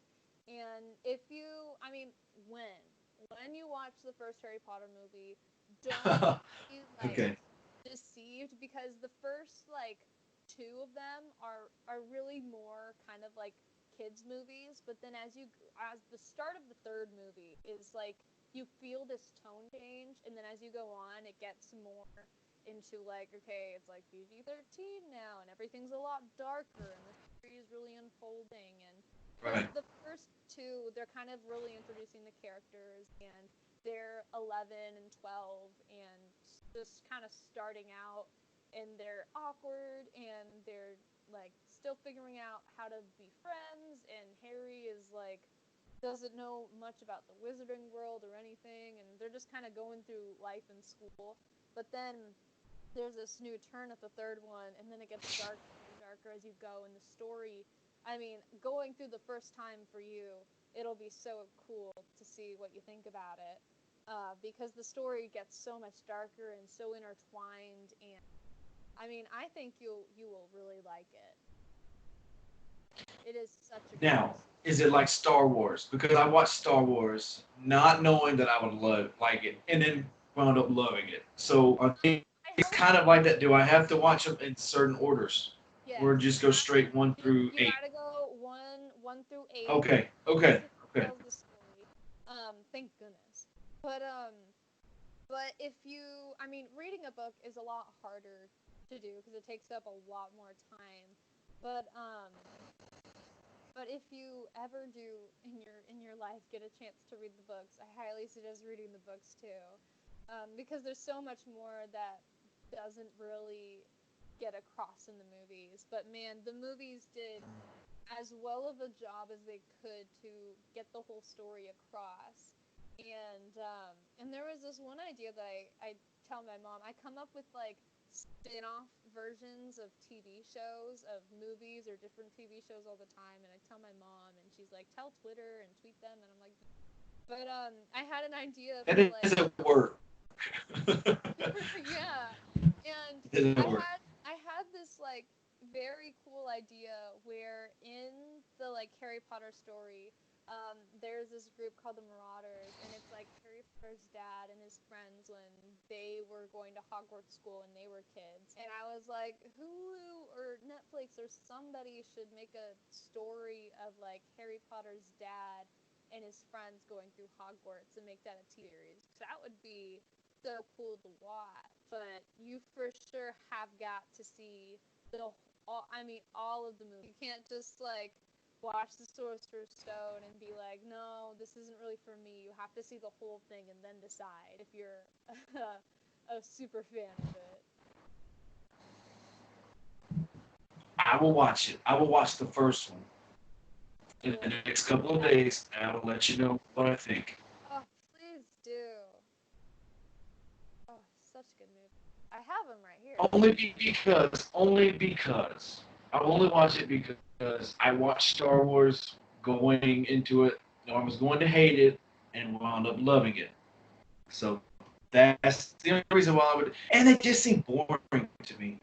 And if you, I mean, when you watch the first Harry Potter movie, don't be like Okay. deceived because the first like two of them are really more kind of like kids movies, but then as the start of the third movie is like you feel this tone change, and then as you go on it gets more into like, okay, it's like PG-13 now and everything's a lot darker and the story is really unfolding. And Right. the first two, they're kind of really introducing the characters, and they're 11 and 12 and just kind of starting out, and they're awkward and they're like still figuring out how to be friends, and Harry is like doesn't know much about the wizarding world or anything, and they're just kind of going through life in school. But then there's this new turn at the third one, and then it gets darker and darker as you go in the story. I mean, going through the first time for you, it'll be so cool to see what you think about it, because the story gets so much darker and so intertwined. And I mean, I think you will really like it. It is such a good Now, is it like Star Wars? Because I watched Star Wars not knowing that I would like it, and then wound up loving it. So I think I it's hope kind of like that. Do I have to watch them in certain orders, or yes, just you go have to. straight one through You eight? gotta go one through eight Okay, because okay, it okay. tells the story. Thank goodness. But but if you, I mean, reading a book is a lot harder to do because it takes up a lot more time. But um, but if you ever do in your life get a chance to read the books, I highly suggest reading the books too, because there's so much more that doesn't really get across in the movies. But man, the movies did as well of a job as they could to get the whole story across. And there was this one idea that I tell my mom. I come up with like spin-off versions of TV shows, of movies or different TV shows all the time, and I tell my mom, and she's like, "Tell Twitter and tweet them," and I'm like, but I had an idea That for like doesn't work. yeah. And It doesn't I work. had I had this like very cool idea where in the like Harry Potter story, there's this group called the Marauders, and it's like Harry Potter's dad and his friends when they were going to Hogwarts school and they were kids. And I was like, Hulu or Netflix or somebody should make a story of like Harry Potter's dad and his friends going through Hogwarts and make that a series. That would be so cool to watch. But you for sure have got to see all of the movies. You can't just like watch the Sorcerer's Stone and be like, no, this isn't really for me. You have to see the whole thing and then decide if you're a super fan of it. I will watch it. I will watch the first one in the Cool. next couple of days, and I will let you know what I think. Oh, please do. Oh, such a good movie. I have them right here. Only because I only watch it because I watched Star Wars going into it. You know, I was going to hate it and wound up loving it. So that's the only reason why I would. And they just seem boring to me.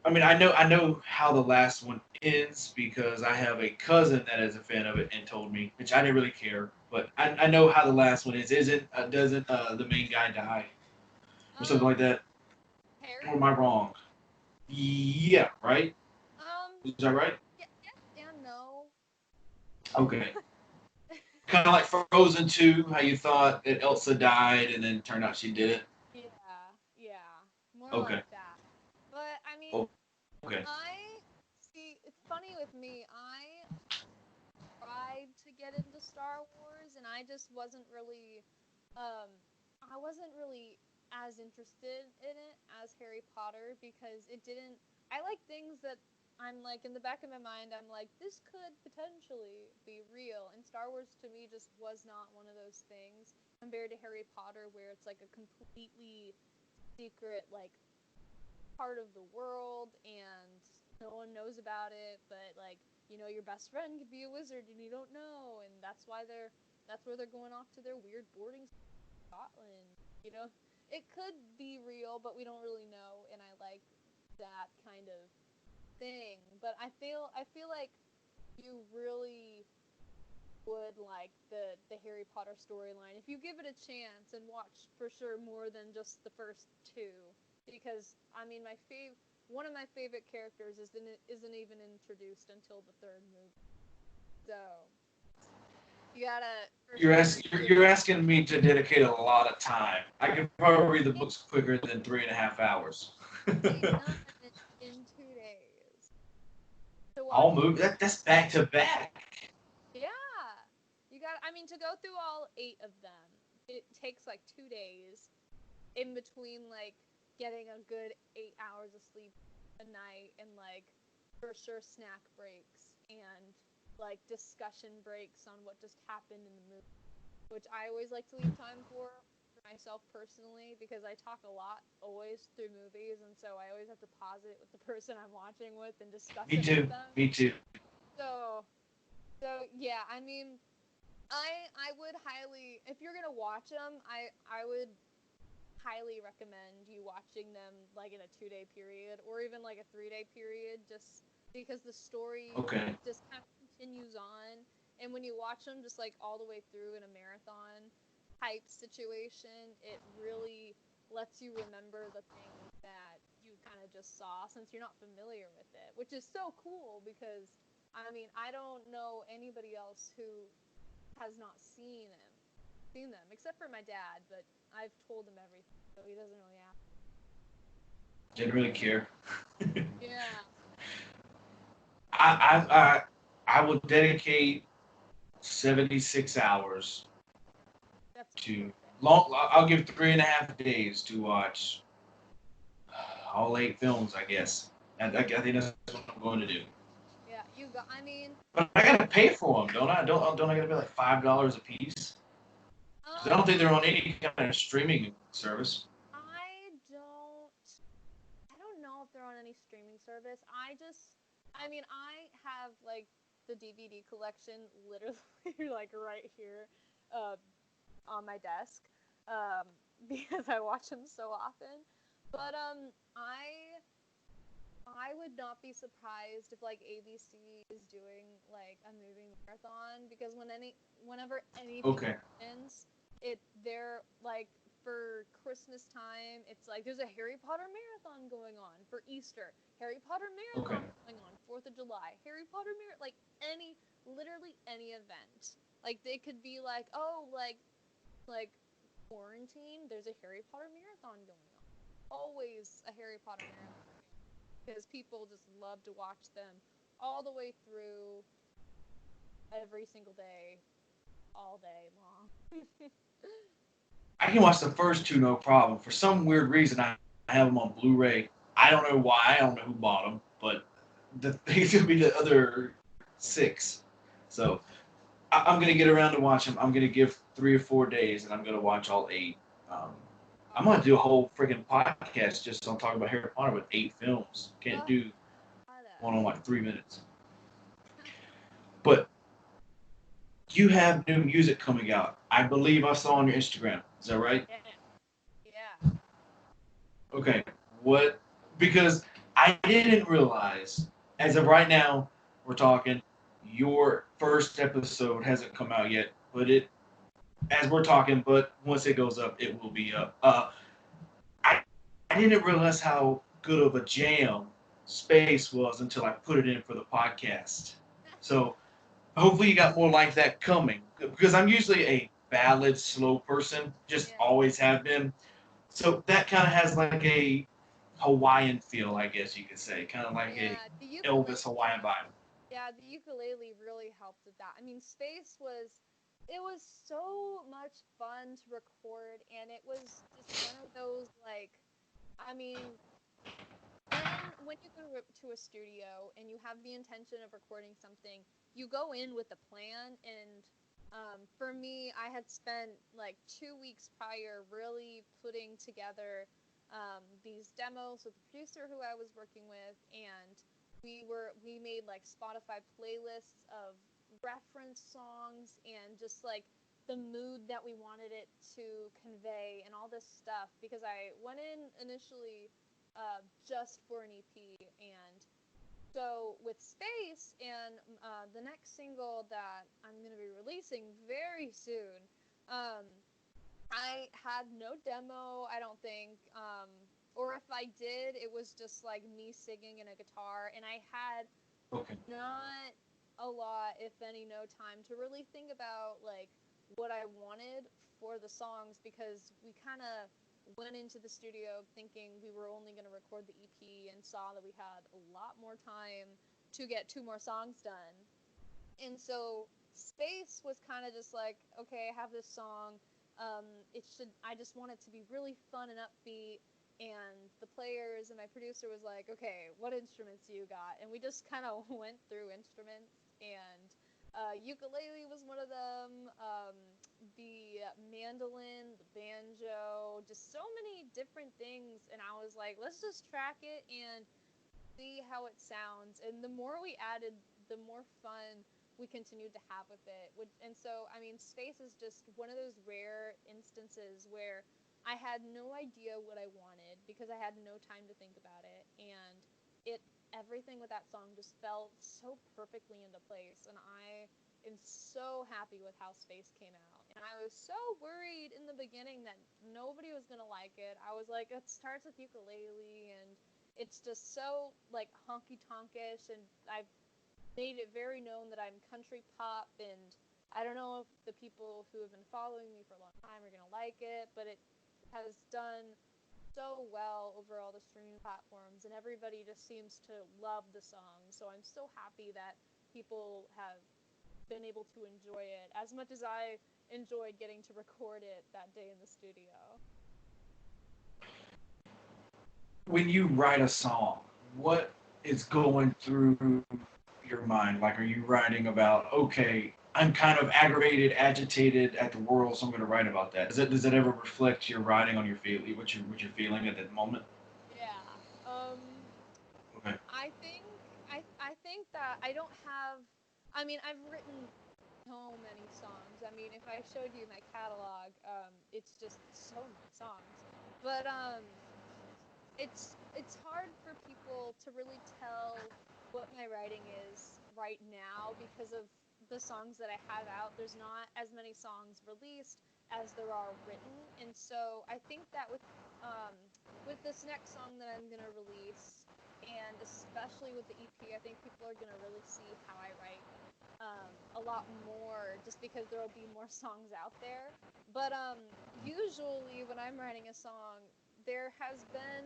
I mean, I know how the last one ends because I have a cousin that is a fan of it and told me, which I didn't really care. But I know how the last one is. Isn't doesn't the main guy die or something Um, like that? Or Harry? am I wrong? Yeah, right. Um, Is that right? yes and no. Okay. Kind of like Frozen 2, how you thought that Elsa died and then turned out she didn't. Yeah, yeah, more like Okay. that. But I mean, Okay. I see. It's funny with me. I tried to get into Star Wars, and I just wasn't really, um, I wasn't really as interested in it as Harry Potter because it didn't. I like things that I'm like in the back of my mind. I'm like, this could potentially be real, and Star Wars to me just was not one of those things compared to Harry Potter, where it's like a completely secret, like part of the world and no one knows about it, but like, your best friend could be a wizard and you don't know, and that's where they're going off to their weird boarding school in Scotland. You know, it could be real, but we don't really know, and I like that kind of thing. But I feel like you really would like the Harry Potter storyline if you give it a chance and watch for sure more than just the first two. Because I mean, one of my favorite characters isn't even introduced until the third movie. So you gotta for You're, sure ask, you're, give it you're a asking me to dedicate a lot of time. I could probably read the books quicker than 3.5 hours. be done in 2 days to watch All all. move that's back to back. Yeah, you got. I mean, to go through all 8 of them, it takes like 2 days in between like getting a good 8 hours of sleep a night and like for sure snack breaks and like discussion breaks on what just happened in the movie, which I always like to leave time for myself personally because I talk a lot always through movies, and so I always have to pause it with the person I'm watching with and discuss Me it with too. them. Me too. So yeah, I mean, I would highly, if you're gonna watch them, I would highly recommend you watching them like in a 2 day period or even like a 3 day period, just because the story Okay. just kind of continues on. And when you watch them just like all the way through in a marathon type situation, it really lets you remember the things that you kind of just saw since you're not familiar with it, which is so cool because I mean, I don't know anybody else who has not seen them except for my dad, but I've told him everything, so he doesn't really ask. Didn't really care. Yeah, I I I I will dedicate 76 hours that's to perfect. long. I'll give 3.5 days to watch all 8 films. I guess. I think that's what I'm going to do. Yeah, you got. I mean, But I gotta pay for them, don't I? Don't I gotta pay like $5 a piece? Because I don't think they're on any kind of streaming service. I don't. I don't know if they're on any streaming service. I mean, I have like the DVD collection literally like right here, uh, on my desk, um, because I watch them so often. But I would not be surprised if like ABC is doing like a movie marathon because whenever anything Okay. happens, they're like for Christmas time, it's like there's a Harry Potter marathon going on. For Easter, Harry Potter Okay. marathon going on. 4th of July, Harry Potter like any literally any event. Like they could be like, oh, like quarantine, there's a Harry Potter marathon going on. Always a Harry Potter marathon because people just love to watch them all the way through every single day, all day long. I can watch the first two no problem. For some weird reason, I have them on Blu-ray. I don't know why. I don't know who bought them, but these will be the other six. So I'm gonna get around to watch them. I'm gonna give 3 or 4 days, and I'm gonna watch all 8. Um, I'm gonna do a whole freaking podcast just on talking about Harry Potter with 8 films. Can't Oh, do one on gotta. like 3 minutes. But you have new music coming out. I believe I saw on your Instagram. Is that right? Yeah. Yeah. Okay. What? Because I didn't realize, as of right now, we're talking. Your first episode hasn't come out yet, but it, as we're talking, but once it goes up, it will be up. I didn't realize how good of a jam Space was until I put it in for the podcast. So hopefully you got more like that coming because I'm usually a ballad, slow person, just Yeah. always have been. So that kind of has like a Hawaiian feel, I guess you could say, kind of like a Yeah. The Elvis ukulele. Hawaiian vibe. Yeah, the ukulele really helped with that. I mean, Space was it was so much fun to record, and it was just one of those like I mean, when you go to a studio and you have the intention of recording something, you go in with a plan. And for me, I had spent like 2 weeks prior really putting together these demos with the producer who I was working with, and we made like Spotify playlists of reference songs and just like the mood that we wanted it to convey and all this stuff, because I went in initially just for an EP. And so with Space and the next single that I'm going to be releasing very soon, um, I had no demo, I don't think. Or if I did, it was just like me singing in a guitar. And I had Okay. not a lot, if any, no time to really think about like what I wanted for the songs, because we kind of went into the studio thinking we were only going to record the EP and saw that we had a lot more time to get two more songs done. And so Space was kind of just like, okay, I have this song. It should. I just want it to be really fun and upbeat. And the players and my producer was like, okay, what instruments you got? And we just kind of went through instruments. And ukulele was one of them. The mandolin, the banjo, just so many different things. And I was like, let's just track it and see how it sounds. And the more we added, the more fun we continued to have with it. And so, I mean, Space is just one of those rare instances where I had no idea what I wanted because I had no time to think about it. And it, everything with that song just felt so perfectly into place. And I am so happy with how Space came out. And I was so worried in the beginning that nobody was going to like it. I was like, it starts with ukulele and it's just so like honky tonkish, and I've made it very known that I'm country pop. And I don't know if the people who have been following me for a long time are gonna like it, but it has done so well over all the streaming platforms, and everybody just seems to love the song. So I'm so happy that people have been able to enjoy it as much as I enjoyed getting to record it that day in the studio. When you write a song, what is going through your mind? Like, are you writing about, okay, I'm kind of aggravated, agitated at the world, so I'm going to write about that. Does it ever reflect your writing on your feel, what you're feeling at that moment? Yeah. Okay. I think that I don't have. I mean, I've written so many songs. I mean, if I showed you my catalog, it's just so many songs. But it's hard for people to really tell what my writing is right now because of the songs that I have out. There's not as many songs released as there are written, and so I think that um, with this next song that I'm gonna release, and especially with the EP, I think people are gonna really see how I write a lot more, just because there will be more songs out there. But usually when I'm writing a song, there has been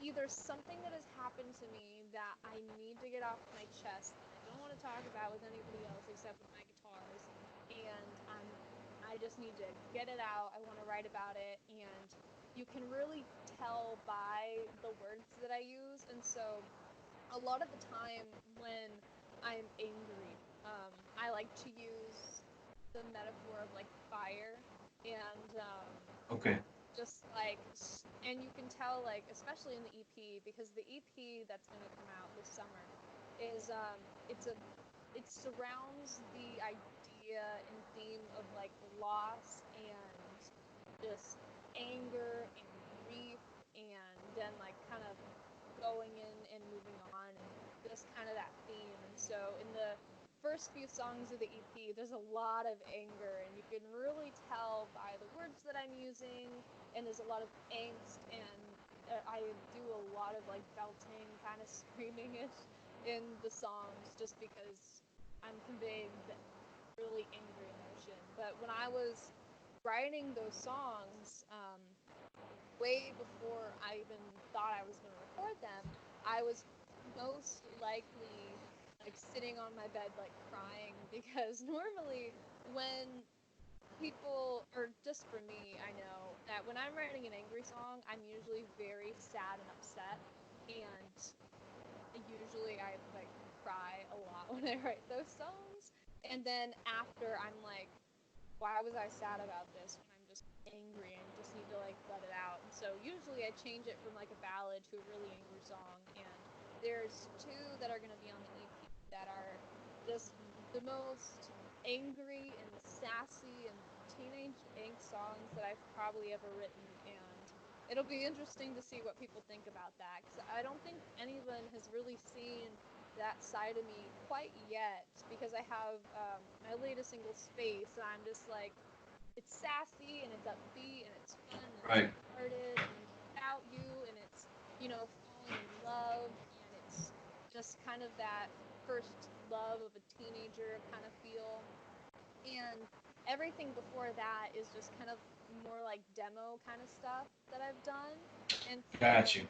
either something that has happened to me that I need to get off my chest that I don't want to talk about with anybody else except with my guitars, and I just need to get it out. I want to write about it, and you can really tell by the words that I use. And so a lot of the time when I'm angry, I like to use the metaphor of like fire. And Okay. just like and you can tell like especially in the EP because the EP that's going to come out this summer is it's a it surrounds the idea and theme of like loss and just anger and grief and then like kind of going in and moving on and just kind of that theme. And so in the first few songs of the EP, there's a lot of anger, and you can really tell by the words that I'm using. And there's a lot of angst, and I do a lot of like belting, kind of screaming it in the songs, just because I'm conveying that really angry emotion. But when I was writing those songs, way before I even thought I was going to record them, I was most likely like sitting on my bed like crying because normally when people or just for me, I know that when I'm writing an angry song, I'm usually very sad and upset and usually I like cry a lot when I write those songs. And then after I'm like why was I sad about this when I'm just angry and just need to like let it out. And so usually I change it from like a ballad to a really angry song. And there's two that are gonna be on the EP that are just the most angry and sassy and teenage angst songs that I've probably ever written. And it'll be interesting to see what people think about that because I don't think anyone has really seen that side of me quite yet because I have my latest single Space and I'm just like it's sassy and it's upbeat and it's fun and it's Right. lighthearted and it's about you and it's falling in love and it's just kind of that first love of a teenager kind of feel and everything before that is just kind of more like demo kind of stuff that I've done and Got so you.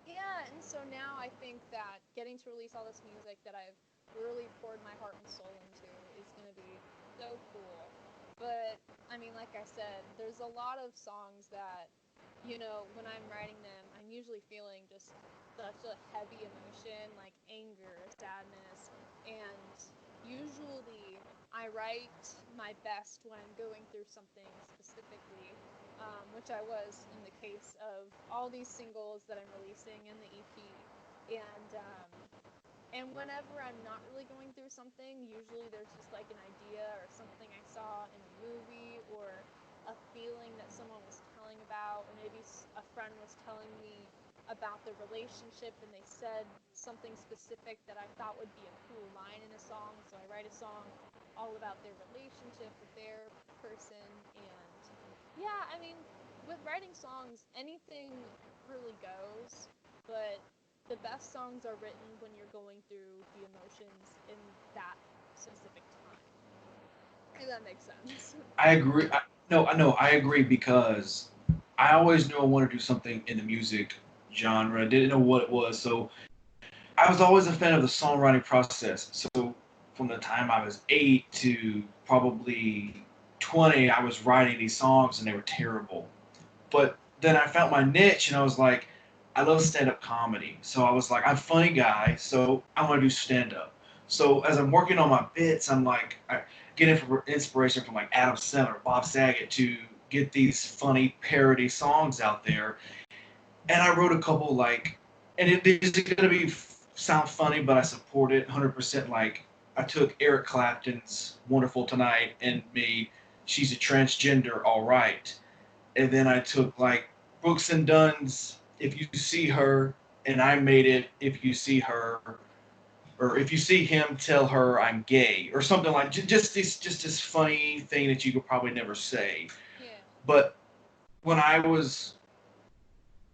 yeah, and so now I think that getting to release all this music that I've really poured my heart and soul into is going to be so cool. But I mean, like I said, there's a lot of songs that, when I'm writing them, I'm usually feeling just such a heavy emotion like anger, sadness, and usually I write my best when I'm going through something specifically which I was in the case of all these singles that I'm releasing in the EP. And whenever I'm not really going through something, usually there's just like an idea or something I saw in a movie or a feeling that someone was telling about, or maybe a friend was telling me about the relationship and they said something specific that I thought would be a cool line in a song. So I write a song all about their relationship with their person. And yeah, I mean, with writing songs, anything really goes, but the best songs are written when you're going through the emotions in that specific time. If that makes sense. I agree. No, I know. I agree because I always knew I wanted to do something in the music genre. Didn't know what it was, so I was always a fan of the songwriting process. So from the time I was 8 to probably 20, I was writing these songs and they were terrible. But then I found my niche and I was like, I love stand up comedy. So I was like, I'm a funny guy, so I want to do stand up. So as I'm working on my bits, I'm like, I get inspiration from like Adam Sandler, Bob Saget to get these funny parody songs out there. And I wrote a couple like, and these are gonna be sound funny, but I support it 100%. Like I took Eric Clapton's "Wonderful Tonight" and made "She's a Transgender, All Right," and then I took like Brooks and Dunn's "If You See Her," and I made it "If You See Her," or "If You See Him, Tell Her I'm Gay," or something like just this funny thing that you could probably never say. Yeah. But when I was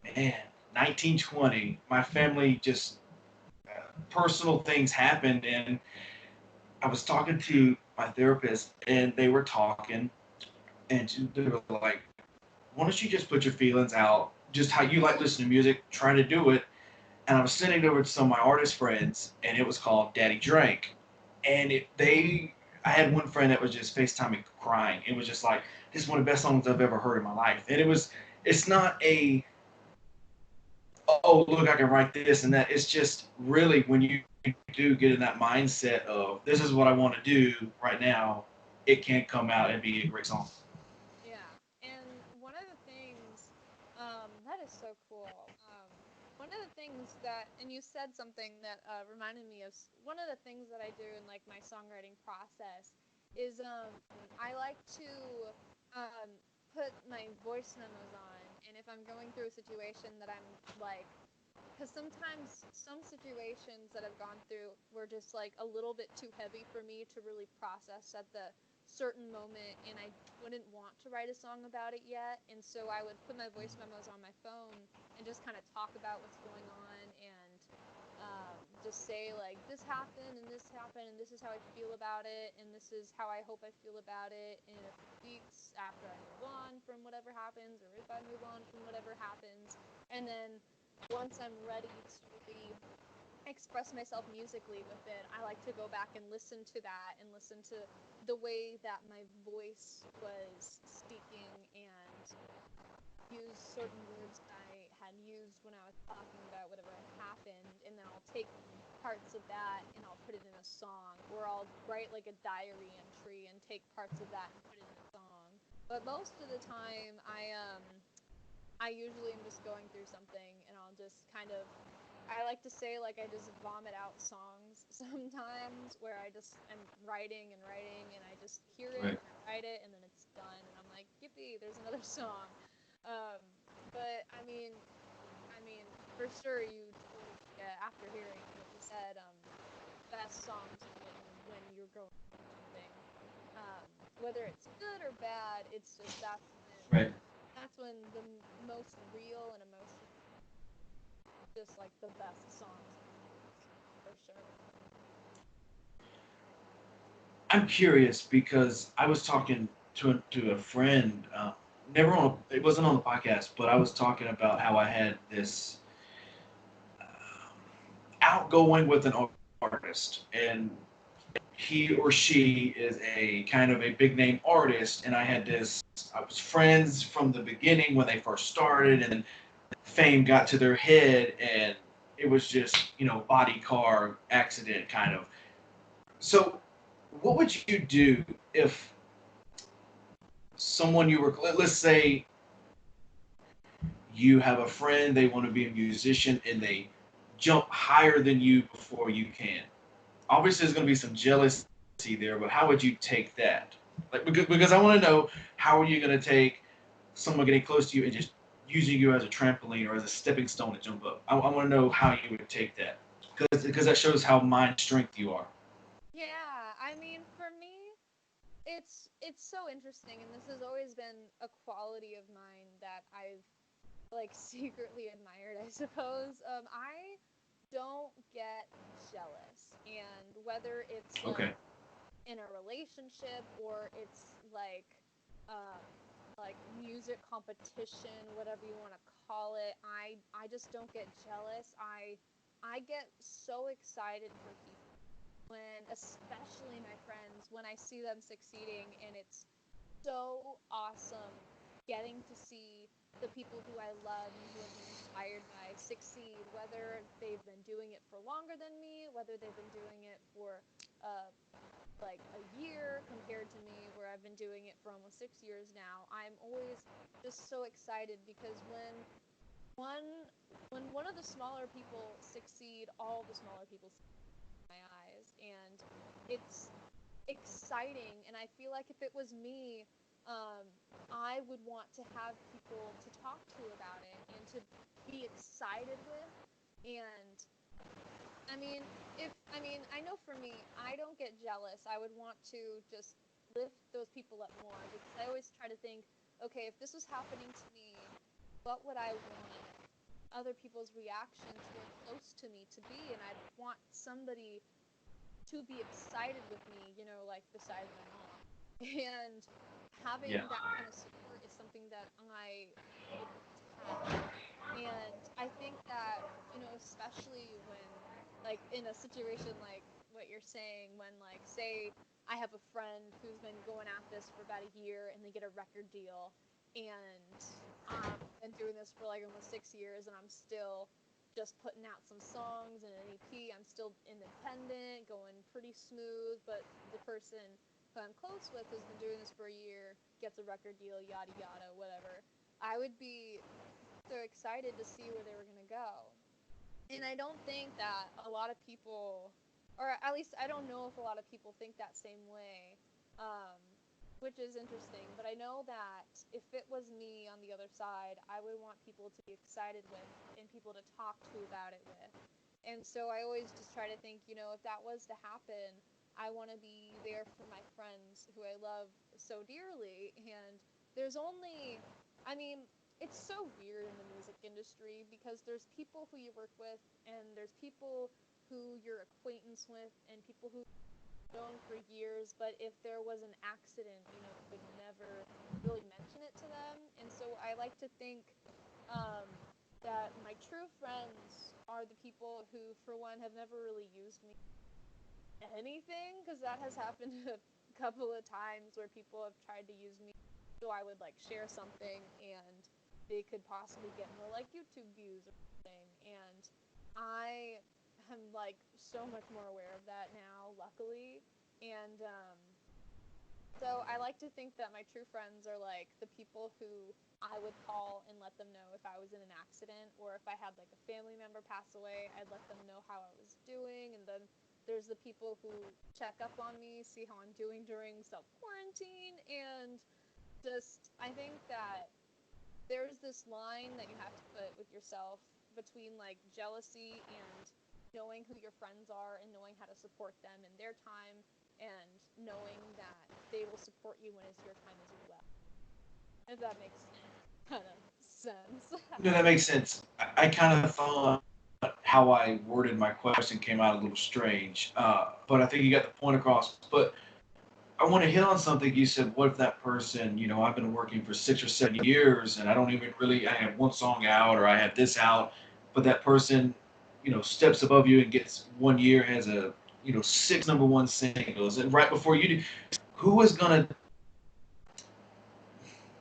man 1920, my family just personal things happened, and I was talking to my therapist, and they were talking, and they were like, "Why don't you just put your feelings out, just how you like listening to music, try to do it." And I was sending it over to some of my artist friends, and it was called Daddy Drank. And I had one friend that was just FaceTiming crying. It was just like, this is one of the best songs I've ever heard in my life. And it's not oh, look, I can write this and that. It's just really when you do get in that mindset of, this is what I want to do right now, it can come out and be a great song. Yeah. And one of the things one of the things that, and you said something that reminded me of one of the things that I do in like my songwriting process is I like to um, put my voice memos on, and if I'm going through a situation that I'm like, because sometimes some situations that I've gone through were just like a little bit too heavy for me to really process at the certain moment, and I wouldn't want to write a song about it yet, and so I would put my voice memos on my phone and just kind of talk about what's going on, and just say like this happened and this is how I feel about it and this is how I hope I feel about it in a few weeks after I move on from whatever happens, or if I move on from whatever happens. And then once I'm ready to really express myself musically with it, I like to go back and listen to that and listen to the way that my voice was speaking and use certain words that I had used when I was talking about whatever had happened, and then I'll take parts of that and I'll put it in a song, or I'll write like a diary entry and take parts of that and put it in a song. But most of the time, I usually am just going through something, and I'll just kind of, I like to say like I just vomit out songs sometimes, where I just am writing and I just hear it Right. and I write it and then it's done and I'm like, yippee, there's another song. Um, but I mean, for sure, you totally, after hearing what you said, best songs are written when you're going through something. Whether it's good or bad, it's just Right. that's when the most real and emotional, just like the best songs for sure. I'm curious because I was talking to a friend. Never on. It wasn't on the podcast, but I was talking about how I had this outgoing with an artist, and he or she is a kind of a big name artist, and I had this. I was friends from the beginning when they first started, and then fame got to their head, and it was just body car accident kind of. So, what would you do if someone you were, let's say you have a friend, they want to be a musician, and they jump higher than you before you can? Obviously, there's going to be some jealousy there, but how would you take that? Like, because I want to know, how are you going to take someone getting close to you and just using you as a trampoline or as a stepping stone to jump up? I want to know how you would take that, because that shows how mind strength you are. Yeah, I mean, for me, it's so interesting, and this has always been a quality of mine that I've like secretly admired, I suppose. I don't get jealous, and whether it's Okay. like in a relationship or it's um like music competition, whatever you want to call it, I just don't get jealous. I get so excited for people when, especially my friends, when I see them succeeding, and it's so awesome getting to see the people who I love and who I've been inspired by succeed, whether they've been doing it for longer than me, whether they've been doing it for uh, like a year compared to me, where I've been doing it for almost 6 years now. I'm always just so excited because one when one of the smaller people succeed, all the smaller people succeed in my eyes, and it's exciting. And I feel like if it was me, um, I would want to have people to talk to about it and to be excited with. And I know for me, I don't get jealous. I would want to just lift those people up more, because I always try to think, okay, if this was happening to me, what would I want other people's reactions who are close to me to be? And I'd want somebody to be excited with me, like besides my mom. And Yeah. having that kind of support is something that I would want to have. And I think that, especially when, like, in a situation like what you're saying, when, like, say I have a friend who's been going at this for about a year and they get a record deal, and I've been doing this for like almost 6 years and I'm still just putting out some songs and an EP. I'm still independent, going pretty smooth, but the person who I'm close with who's been doing this for a year gets a record deal, yada yada, whatever. I would be so excited to see where they were going to go. And I don't think that a lot of people, or at least I don't know if a lot of people think that same way, um, which is interesting. But I know that if it was me on the other side, I would want people to be excited with and people to talk to about it with. And so I always just try to think, if that was to happen, I want to be there for my friends who I love so dearly. And there's only, I mean, it's so weird in the music industry because there's people who you work with and there's people who you're acquaintance with and people who you've known for years, but if there was an accident, you would never really mention it to them. And so I like to think um, that my true friends are the people who, for one, have never really used me anything, because that has happened a couple of times where people have tried to use me so I would like share something and they could possibly get more like YouTube views or something. And I am like so much more aware of that now, luckily. And so I like to think that my true friends are like the people who I would call and let them know if I was in an accident, or if I had like a family member pass away, I'd let them know how I was doing. And then there's the people who check up on me, see how I'm doing during self quarantine. And just, I think that there's this line that you have to put with yourself between like jealousy and knowing who your friends are and knowing how to support them in their time, and knowing that they will support you when it's your time as well. If that makes kind of sense. No, that makes sense. I kind of thought how I worded my question came out a little strange, but I think you got the point across. But I want to hit on something you said. What if that person, I've been working for 6 or 7 years and I don't even really, I have one song out or I have this out, but that person, steps above you and gets 1 year, has a, six number one singles, and right before you do, who is gonna,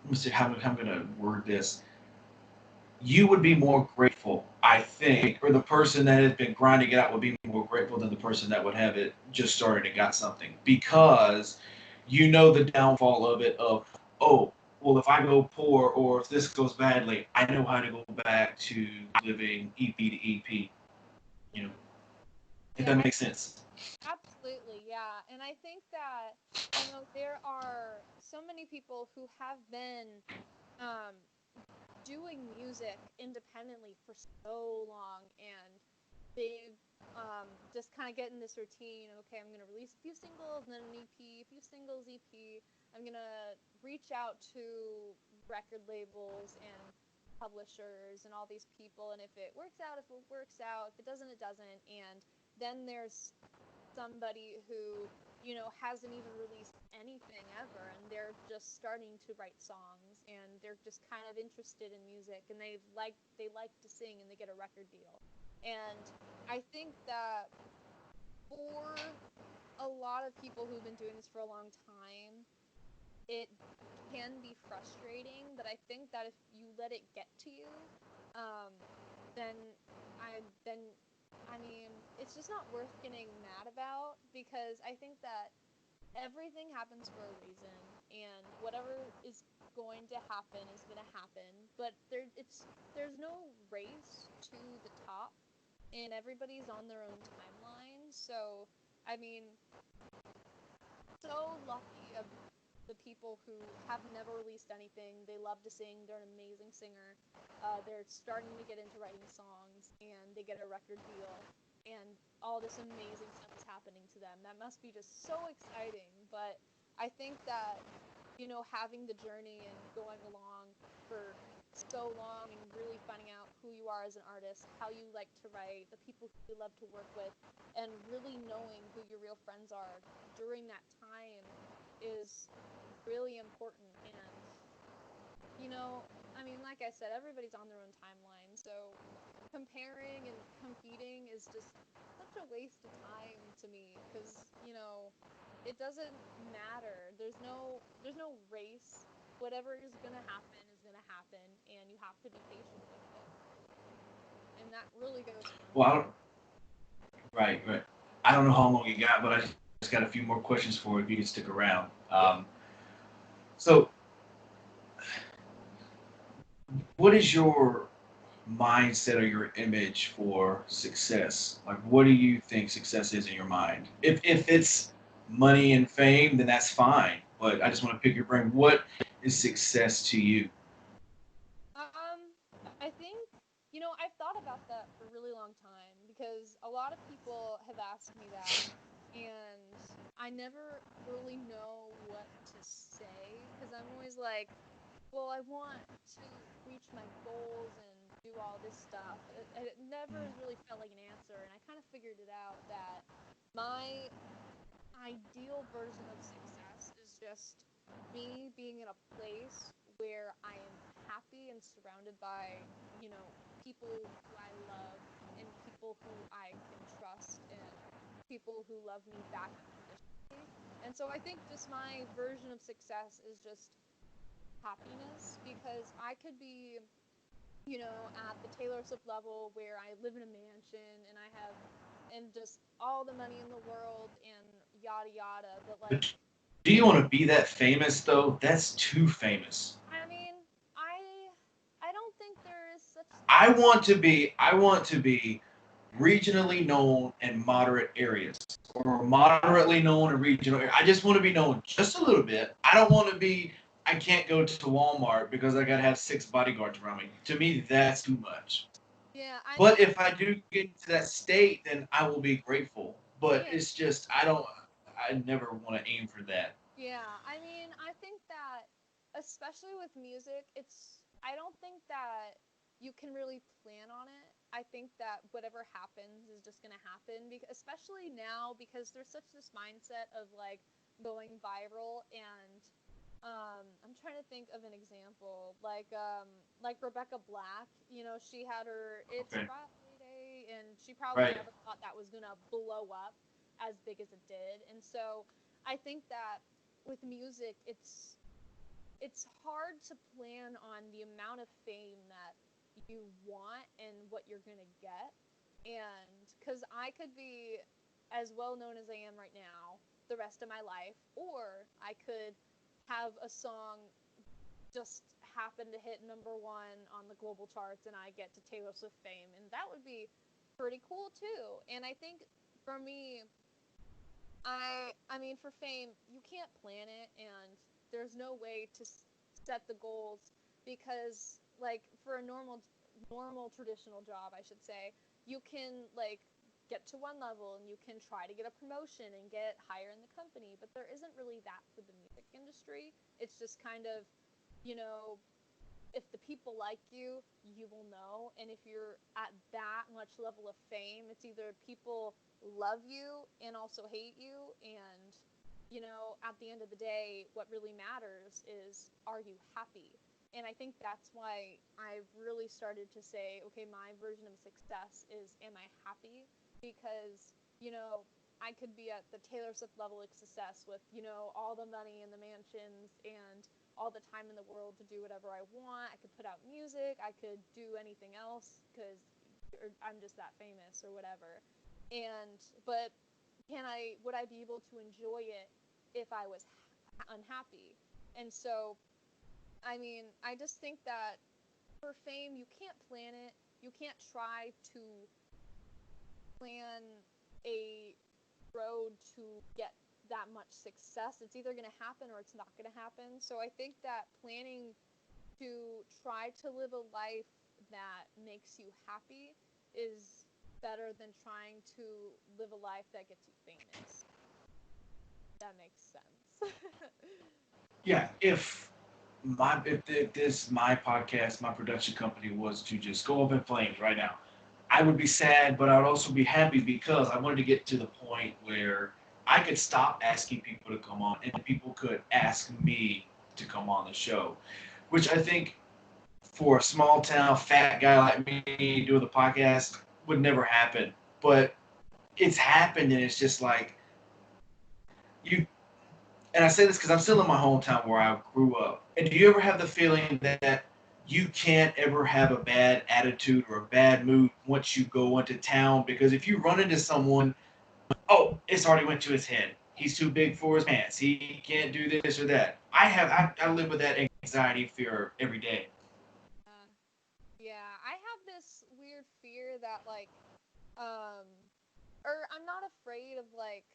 let me see how I'm gonna word this. You would be more grateful, I think, or the person that has been grinding it out would be more grateful than the person that would have it just started and got something, because you know the downfall of it. Of, oh, well, if I go poor or if this goes badly, I know how to go back to living EP to EP. You know, if Yeah, that makes sense. absolutely. Yeah. And I think that, there are so many people who have been um, doing music independently for so long, and they've just kind of get in this routine. Okay, I'm going to release a few singles and then an EP, a few singles, EP. I'm going to reach out to record labels and publishers and all these people. And if it works out, if it works out, if it doesn't, it doesn't. And then there's somebody who hasn't even released anything ever, and they're just starting to write songs, and they're just kind of interested in music, and they like to sing, and they get a record deal. And I think that for a lot of people who've been doing this for a long time, it can be frustrating, but I think that if you let it get to you, um, then then I mean, it's just not worth getting mad about, because I think that everything happens for a reason, and whatever is going to happen is going to happen. But there's no race to the top, and everybody's on their own timeline. So I mean, so lucky of the people who have never released anything. They love to sing. They're an amazing singer. They're starting to get into writing songs, and they get a record deal, and all this amazing stuff is happening to them. That must be just so exciting. But I think that having the journey and going along for so long and really finding out who you are as an artist, how you like to write, the people who you love to work with, and really knowing who your real friends are during that time is really important. And I mean, like I said, everybody's on their own timeline, so comparing and competing is just such a waste of time to me, because it doesn't matter. There's no race. Whatever is going to happen is going to happen, and you have to be patient with it. And that really goes for Well, anything. right, right. I don't know how long you got, but I just got a few more questions for you if you can stick around. Yeah. So, what is your mindset or your image for success? Like, what do you think success is in your mind? If it's money and fame, then that's fine. But I just want to pick your brain. What is success to you? I think, I've thought about that for a really long time because a lot of people have asked me that, and I never really know what to say because I'm always like, well, I want to reach my goals and do all this stuff. It never has really felt like an answer, and I kind of figured it out that my ideal version of success is just me being in a place where I am happy and surrounded by, people who I love and people who I can trust and people who love me back unconditionally. And so I think just my version of success is just happiness because I could be, at the Taylor Swift level where I live in a mansion and I have and just all the money in the world and yada yada, but like But do you want to be that famous though? That's too famous. I mean, I don't think there is such I thing. want to be. I want to be regionally known in moderate areas, or moderately known in regional areas. I just want to be known just a little bit. I don't want to be. I can't go to Walmart because I gotta have 6 bodyguards around me. To me, that's too much. Yeah, I But mean, if I do get into that state, then I will be grateful. But yeah, it's just I don't. I never want to aim for that. yeah. I mean, I think that especially with music, I don't think that you can really plan on it. I think that whatever happens is just going to happen because especially now because there's such this mindset of like going viral and I'm trying to think of an example like Rebecca Black, she had her It's Okay. Friday and she probably Right. never thought that was going to blow up as big as it did. And so I think that with music, it's hard to plan on the amount of fame that you want and what you're gonna get. And because I could be as well known as I am right now the rest of my life, or I could have a song just happen to hit number 1 on the global charts and I get to Taylor Swift fame, and that would be pretty cool too. And I think for me, I mean, for fame, you can't plan it, and there's no way to set the goals because, like, for a normal traditional job, I should say, you can like get to one level and you can try to get a promotion and get higher in the company, but there isn't really that for the music industry. It's just kind of, you know, if the people like you will know. And if you're at that much level of fame, it's either people love you and also hate you. And, at the end of the day, what really matters is are you happy? And I think that's why I've really started to say, okay, my version of success is am I happy? Because, I could be at the Taylor Swift level of success with, all the money and the mansions and all the time in the world to do whatever I want. I could put out music. I could do anything else because I'm just that famous or whatever. But would I be able to enjoy it if I was unhappy? And so, I mean, I just think that for fame, you can't plan it. You can't try to plan a road to get that much success. It's either going to happen or it's not going to happen. So I think that planning to try to live a life that makes you happy is better than trying to live a life that gets you famous. That makes sense. Yeah. If this my podcast, my production company was to just go up in flames right now, I would be sad, but I would also be happy because I wanted to get to the point where I could stop asking people to come on and people could ask me to come on the show, which I think for a small town fat guy like me doing the podcast would never happen. But it's happened, and it's just like you. And I say this because I'm still in my hometown where I grew up. And do you ever have the feeling that you can't ever have a bad attitude or a bad mood once you go into town? Because if you run into someone, oh, it's already went to his head. He's too big for his pants. He can't do this or that. I live with that anxiety fear every day. uh, yeah, I have sure that like um or I'm not afraid of like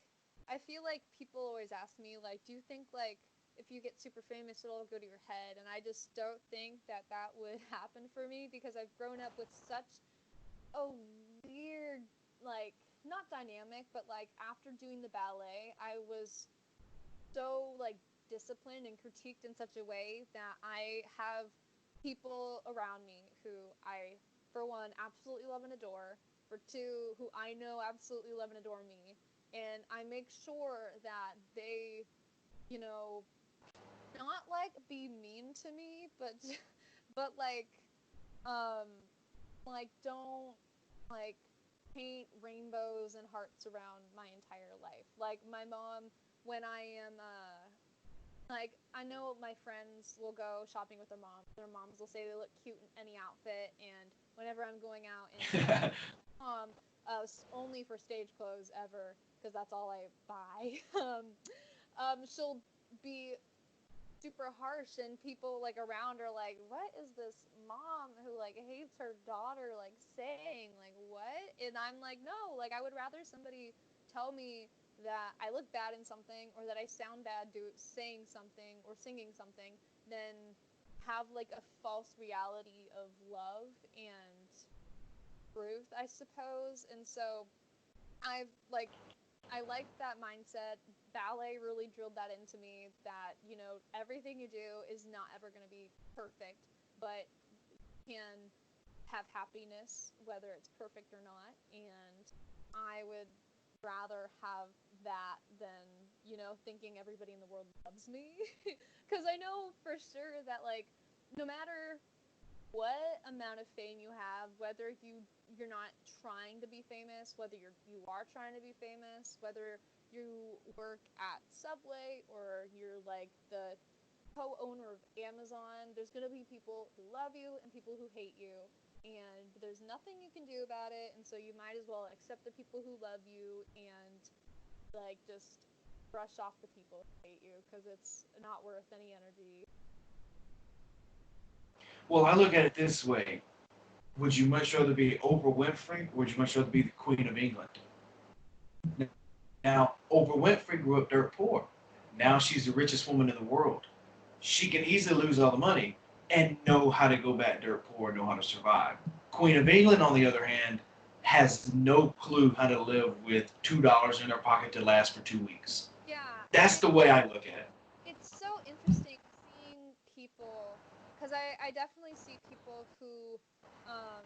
I feel like people always ask me like do you think like if you get super famous it'll go to your head, and I just don't think that that would happen for me because I've grown up with such a weird like not dynamic but like after doing the ballet I was so like disciplined and critiqued in such a way that I have people around me who I, for one, absolutely love and adore, for two, who I know absolutely love and adore me, and I make sure that they, you know, not like be mean to me, but but um don't like paint rainbows and hearts around my entire life. Like my mom, when I am like I know my friends will go shopping with their moms. Their moms will say they look cute in any outfit, and whenever I'm going out and mom, only for stage clothes ever, because that's all I buy. She'll be super harsh, and people like around are like, "What is this mom who like hates her daughter like saying? Like what?" And I'm like, "No, like I would rather somebody tell me that I look bad in something or that I sound bad saying something or singing something than have like a false reality of love and truth, I suppose." And so I've like I like that mindset. Ballet really drilled that into me that, everything you do is not ever going to be perfect, but can have happiness whether it's perfect or not. And I would rather have that than, thinking everybody in the world loves me. Because I know for sure that, like, no matter what amount of fame you have, whether you're not trying to be famous, whether you are trying to be famous, whether you work at Subway or you're like the co-owner of Amazon, there's going to be people who love you and people who hate you, and there's nothing you can do about it. And so you might as well accept the people who love you and like just brush off the people who hate you, because it's not worth any energy. Well, I look at it this way. Would you much rather be Oprah Winfrey, or would you much rather be the Queen of England? Now, Oprah Winfrey grew up dirt poor. Now she's the richest woman in the world. She can easily lose all the money and know how to go back dirt poor, know how to survive. Queen of England, on the other hand, has no clue how to live with $2 in her pocket to last for 2 weeks. Yeah, and That's the way I look at it. it's so interesting seeing people, because I definitely see people who um,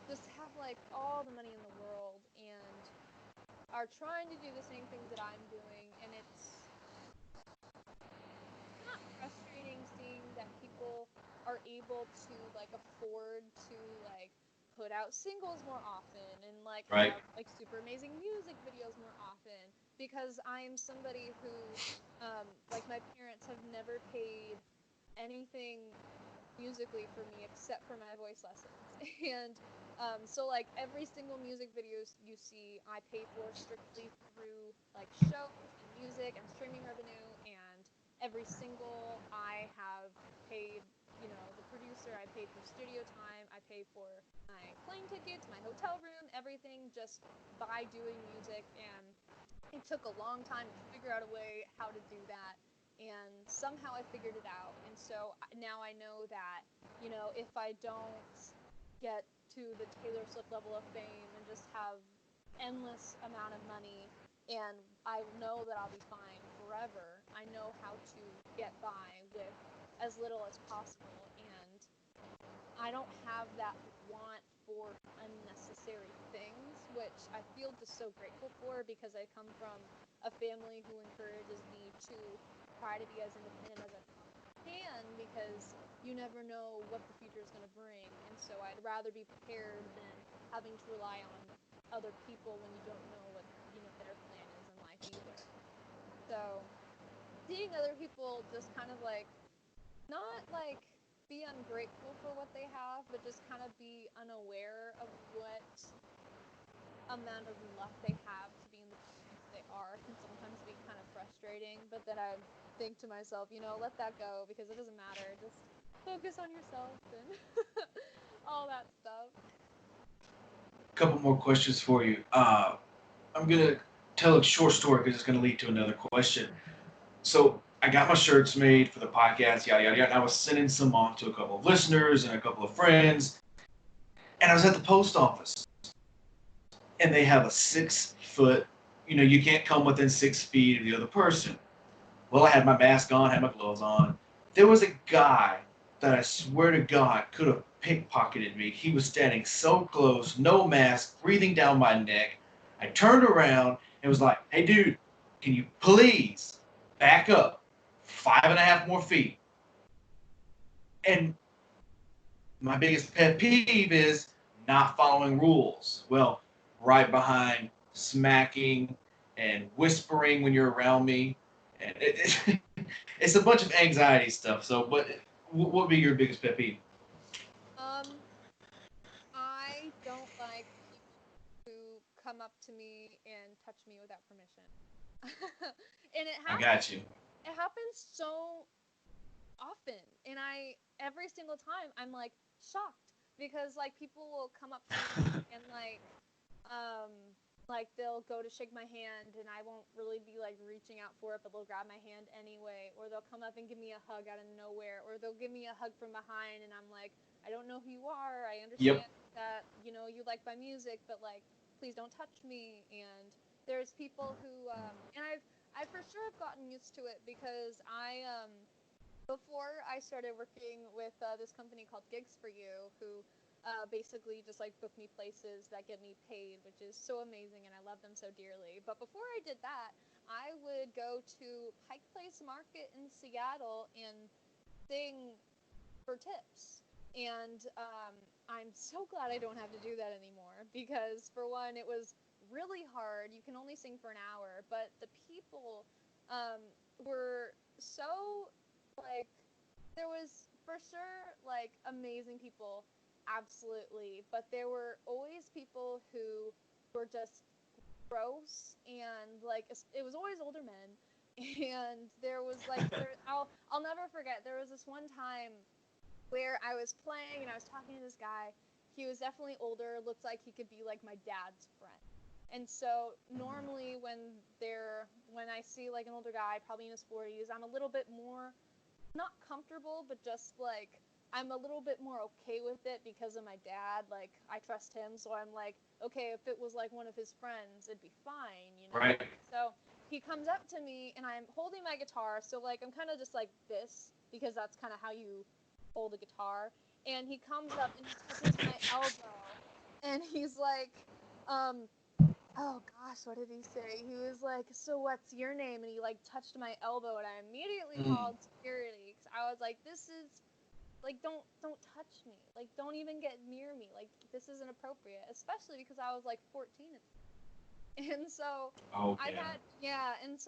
just have like all the money in the world and are trying to do the same things that I'm doing, and it's not frustrating seeing that people are able to like afford to like put out singles more often and like Right? have like super amazing music videos more often, because I'm somebody who like my parents have never paid anything musically for me except for my voice lessons. And so like every single music videos you see I pay for strictly through like shows and music and streaming revenue, and every single I have paid, the producer, I paid for studio time, I pay for my plane tickets, my hotel room, everything just by doing music. And it took a long time to figure out a way how to do that, and somehow I figured it out. And so now I know that, if I don't get to the Taylor Swift level of fame and just have endless amount of money, and I know that I'll be fine forever, I know how to get by with as little as possible. And I don't have that want for unnecessary things, which I feel just so grateful for, because I come from a family who encourages me to try to be as independent as I can, because you never know what the future is going to bring. And so I'd rather be prepared than having to rely on other people when you don't know what, their plan is in life either. So seeing other people just kind of like not like be ungrateful for what they have, but just kind of be unaware of what amount of luck they have to be in the positions they are can sometimes be kind of frustrating. But then I think to myself, let that go, because it doesn't matter. Just focus on yourself and all that stuff. couple more questions for you. I'm gonna tell a short story because it's gonna lead to another question. So I got my shirts made for the podcast, yada yada yada. And I was sending some off to a couple of listeners and a couple of friends, and I was at the post office, and they have a 6 foot. You can't come within 6 feet of the other person. Well, I had my mask on, had my gloves on. There was a guy that I swear to God could have pickpocketed me. He was standing so close, no mask, breathing down my neck. I turned around and was like, "Hey, dude, can you please back up 5.5 more feet?" And my biggest pet peeve is not following rules. Well, right behind smacking and whispering when you're around me. And it's a bunch of anxiety stuff. So, what would be your biggest pet peeve? Um, I don't like people who come up to me and touch me without permission. And I got you. it happens so often, and I every single time I'm like shocked because like people will come up to me and um like they'll go to shake my hand and I won't really be like reaching out for it, but they'll grab my hand anyway, or they'll come up and give me a hug out of nowhere, or they'll give me a hug from behind and I'm like, I don't know who you are. I Yep. understand that, you like my music, but like please don't touch me. And there's people who and I for sure have gotten used to it because I before I started working with this company called Gigs for You, who basically just like book me places that get me paid, which is so amazing, and I love them so dearly. But before I did that, I would go to Pike Place Market in Seattle and sing for tips. And I'm so glad I don't have to do that anymore because, for one, it was really hard. You can only sing for an hour, but the people um, were so like there was for sure like amazing people, absolutely, but there were always people who were just gross and like it was always older men. And there was like I'll never forget, there was this one time where I was playing and I was talking to this guy. He was definitely older, looked like he could be like my dad's friend. And so normally when I see like an older guy, probably in his 40s, I'm a little bit more not comfortable, but just like I'm a little bit more okay with it because of my dad. Like I trust him, so I'm like, okay, if it was like one of his friends, it'd be fine. Right. So he comes up to me and I'm holding my guitar, so like I'm kind of just like this because that's kind of how you hold a guitar. And he comes up and he touches my elbow, and he's like, um, oh gosh, what did he say? He was like, "So what's your name?" And he like touched my elbow, and I immediately Mm. called security because I was like, "This is like, don't touch me. Like, don't even get near me. Like, this isn't appropriate." Especially because I was like 14 at the time. And so Okay.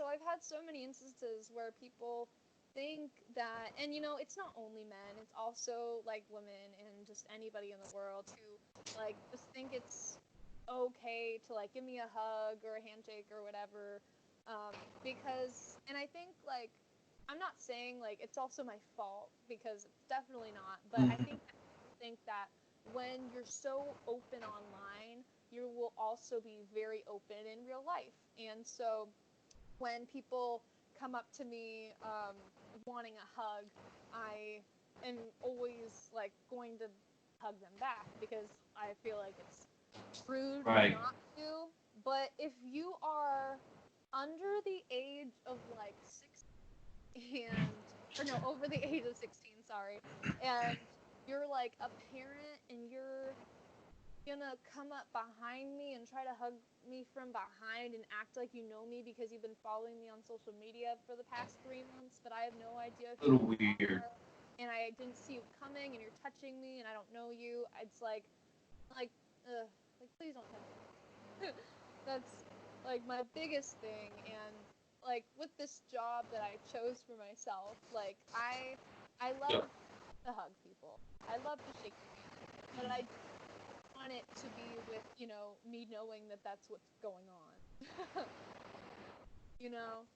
I've had so many instances where people think that, and it's not only men, it's also like women and just anybody in the world who like just think it's okay to like give me a hug or a handshake or whatever. Because, and I think like, I'm not saying like it's also my fault because it's definitely not, but I Mm. think that people think that when you're so open online, you will also be very open in real life. And so when people come up to me wanting a hug, I am always like going to hug them back because I feel like it's rude Right. not to. But if you are under the age of like 16 and or no, over the age of 16, sorry, and you're like a parent and you're gonna come up behind me and try to hug me from behind and act like you know me because you've been following me on social media for the past 3 months, but I have no idea A who little you weird. are, and I didn't see you coming, and you're touching me, and I don't know you. It's like, like please don't touch me. That's like my biggest thing, and like with this job that I chose for myself, like I Yep. love to hug people. I love to shake their hand, but I want it to be with, me knowing that that's what's going on. you know?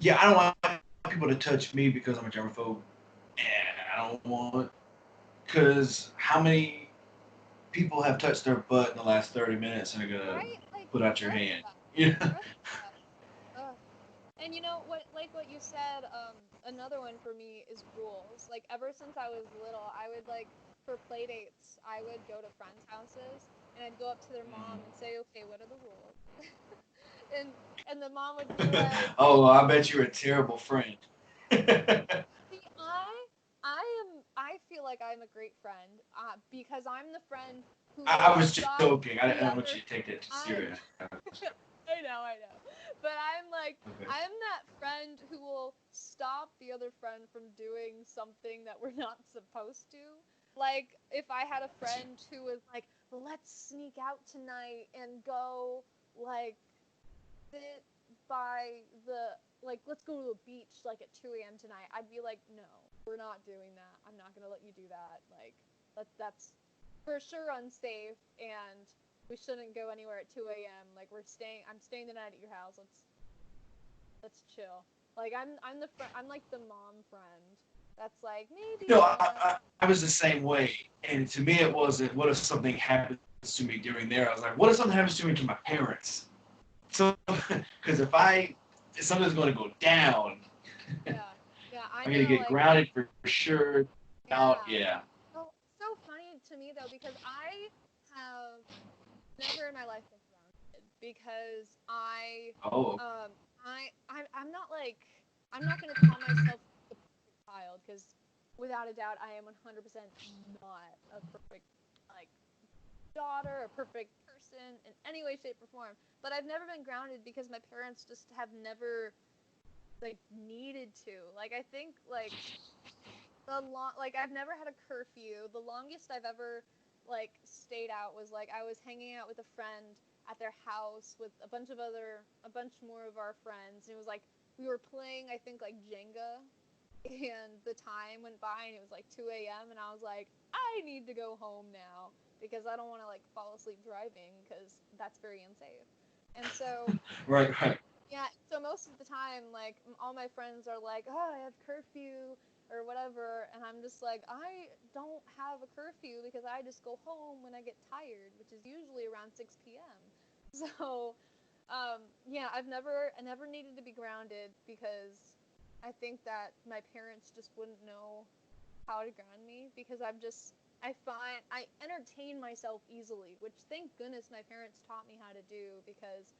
Yeah, I don't want people to touch me because I'm a germaphobe, and I don't want because how many people have touched their butt in the last 30 minutes and are gonna right? Like, put out your screw hand. that. Yeah. Screw that. Ugh. And you know what, like what you said, another one for me is rules. Like ever since I was little, I would like for play dates, I would go to friends' houses and I'd go up to their mom and say, "Okay, what are the rules?" and and the mom would be like, Oh, I bet you're a terrible friend. "See, I feel like I'm a great friend, because I'm the friend who I will was just stop joking. I the don't want other. you to take that too I serious. I know. But I'm like, Okay. I'm that friend who will stop the other friend from doing something that we're not supposed to. Like, if I had a friend who was like, let's sneak out tonight and go, like, sit by let's go to the beach, like, at 2 a.m. tonight, I'd be like, no, we're not doing that. I'm not going to let you do that. Like, that's for sure unsafe, and we shouldn't go anywhere at 2 a.m. Like, I'm staying the night at your house. Let's chill. Like, I'm like the mom friend. That's like, maybe No, not. I was the same way. And to me, it wasn't, what if something happens to me during there? I was like, what if something happens to me to my parents? So, because if something's going to go down, Yeah. Yeah, I'm I'm going to gonna get like, grounded for sure. Out, yeah. yeah. Well, so funny to me though, because I have never in my life been grounded because Oh, I'm not like, I'm not gonna call myself the perfect child, because without a doubt I am 100% not a perfect, like, daughter, a perfect person in any way, shape, or form. But I've never been grounded because my parents just have never, like, needed to. Like, I think, like I've never had a curfew. The longest I've ever, like, stayed out was like I was hanging out with a friend at their house with a bunch more of our friends, and it was like we were playing, I think, like, Jenga, and the time went by and it was like 2 a.m. and I was like, I need to go home now because I don't want to, like, fall asleep driving because that's very unsafe. And so, right, right. yeah, so most of the time, like, all my friends are like, oh, I have curfew or whatever, and I'm just like, I don't have a curfew because I just go home when I get tired, which is usually around 6 p.m. So, yeah, I never needed to be grounded because I think that my parents just wouldn't know how to ground me because I entertain myself easily, which thank goodness my parents taught me how to do, because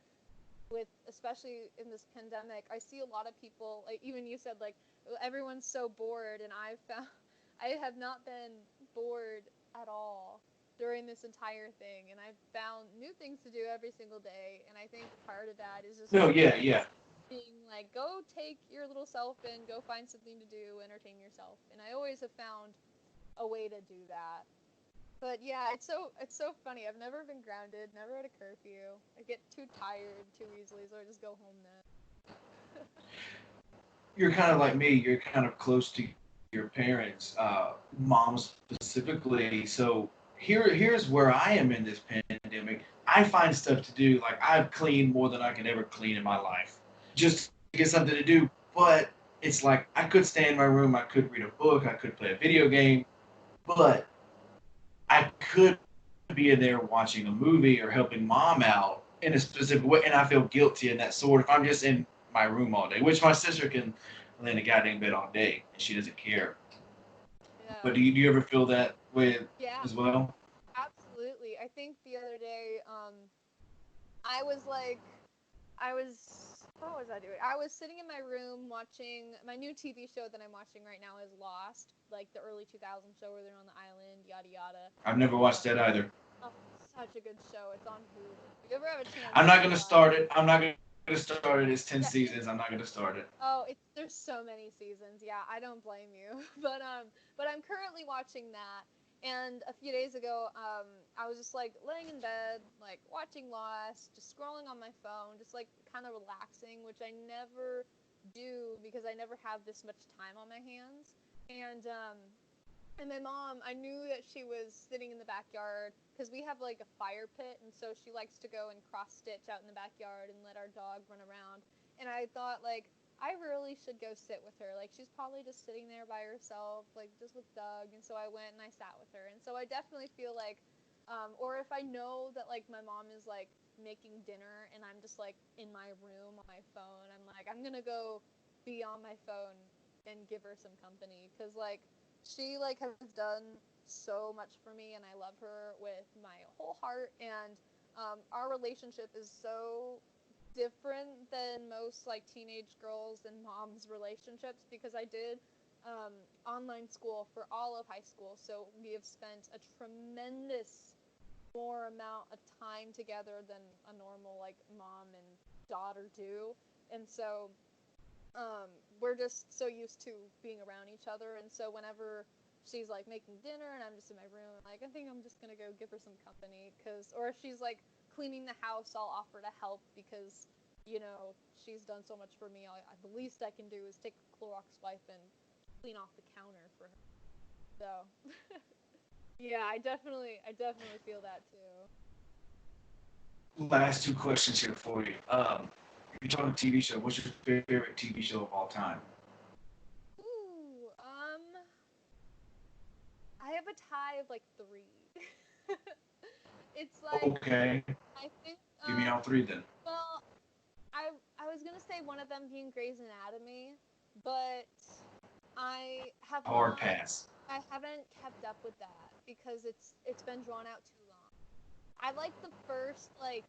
with, especially in this pandemic, I see a lot of people, like even you said, like, everyone's so bored, and I have not been bored at all during this entire thing, and I've found new things to do every single day, and I think part of that is just No, my yeah, parents yeah. being like, go take your little self and go find something to do, entertain yourself, and I always have found a way to do that. But yeah, it's so funny. I've never been grounded, never had a curfew. I get too tired too easily, so I just go home then. You're kind of like me. You're kind of close to your parents, moms specifically. So here's where I am in this pandemic. I find stuff to do. Like, I've cleaned more than I can ever clean in my life, just to get something to do. But it's like I could stay in my room. I could read a book. I could play a video game. But I could be in there watching a movie or helping mom out in a specific way, and I feel guilty in that sort if I'm just in my room all day, which my sister can lay in a goddamn bed all day and she doesn't care. But Yeah. do you ever feel that way Yeah, as well? absolutely. I think the other day, I was like, what was I doing? I was sitting in my room watching my new TV show that I'm watching right now is Lost, like the early 2000s show where they're on the island, yada yada. I've never watched Um, that either. oh, such a good show. It's on Hulu. If you ever have a chance, I'm you not should gonna watch start it. it. I'm not gonna start it. It's 10 Yeah, seasons. I'm not gonna start it. it's there's so many seasons. Yeah, I don't blame you. But I'm currently watching that. And a few days ago, I was just like laying in bed, like watching Lost, just scrolling on my phone, just like kind of relaxing, which I never do because I never have this much time on my hands. And my mom, I knew that she was sitting in the backyard because we have like a fire pit, and so she likes to go and cross stitch out in the backyard and let our dog run around. And I thought, like, I really should go sit with her. Like, she's probably just sitting there by herself, like, just with Doug. And so I went and I sat with her. And so I definitely feel like Or if I know that like my mom is like making dinner and I'm just like in my room on my phone, I'm like I'm gonna go be on my phone and give her some company because like she like has done so much for me and I love her with my whole heart and our relationship is so different than most like teenage girls and moms relationships because I did online school for all of high school, so we have spent a tremendous more amount of time together than a normal like mom and daughter do, and so we're just so used to being around each other, and so whenever she's like making dinner and I'm just in my room, like I think I'm just gonna go give her some company, cause or if she's like cleaning the house, I'll offer to help because she's done so much for me. The least I can do is take a Clorox wipe and clean off the counter for her. So yeah, I definitely feel that too. Last two questions here for you. If you're talking TV show, what's your favorite TV show of all time? Ooh, I have a tie of like three. It's like Okay, I think give me all three then. well, I was gonna say one of them being Grey's Anatomy, but I have Hard not pass. I haven't kept up with that because it's been drawn out too long. I like the first like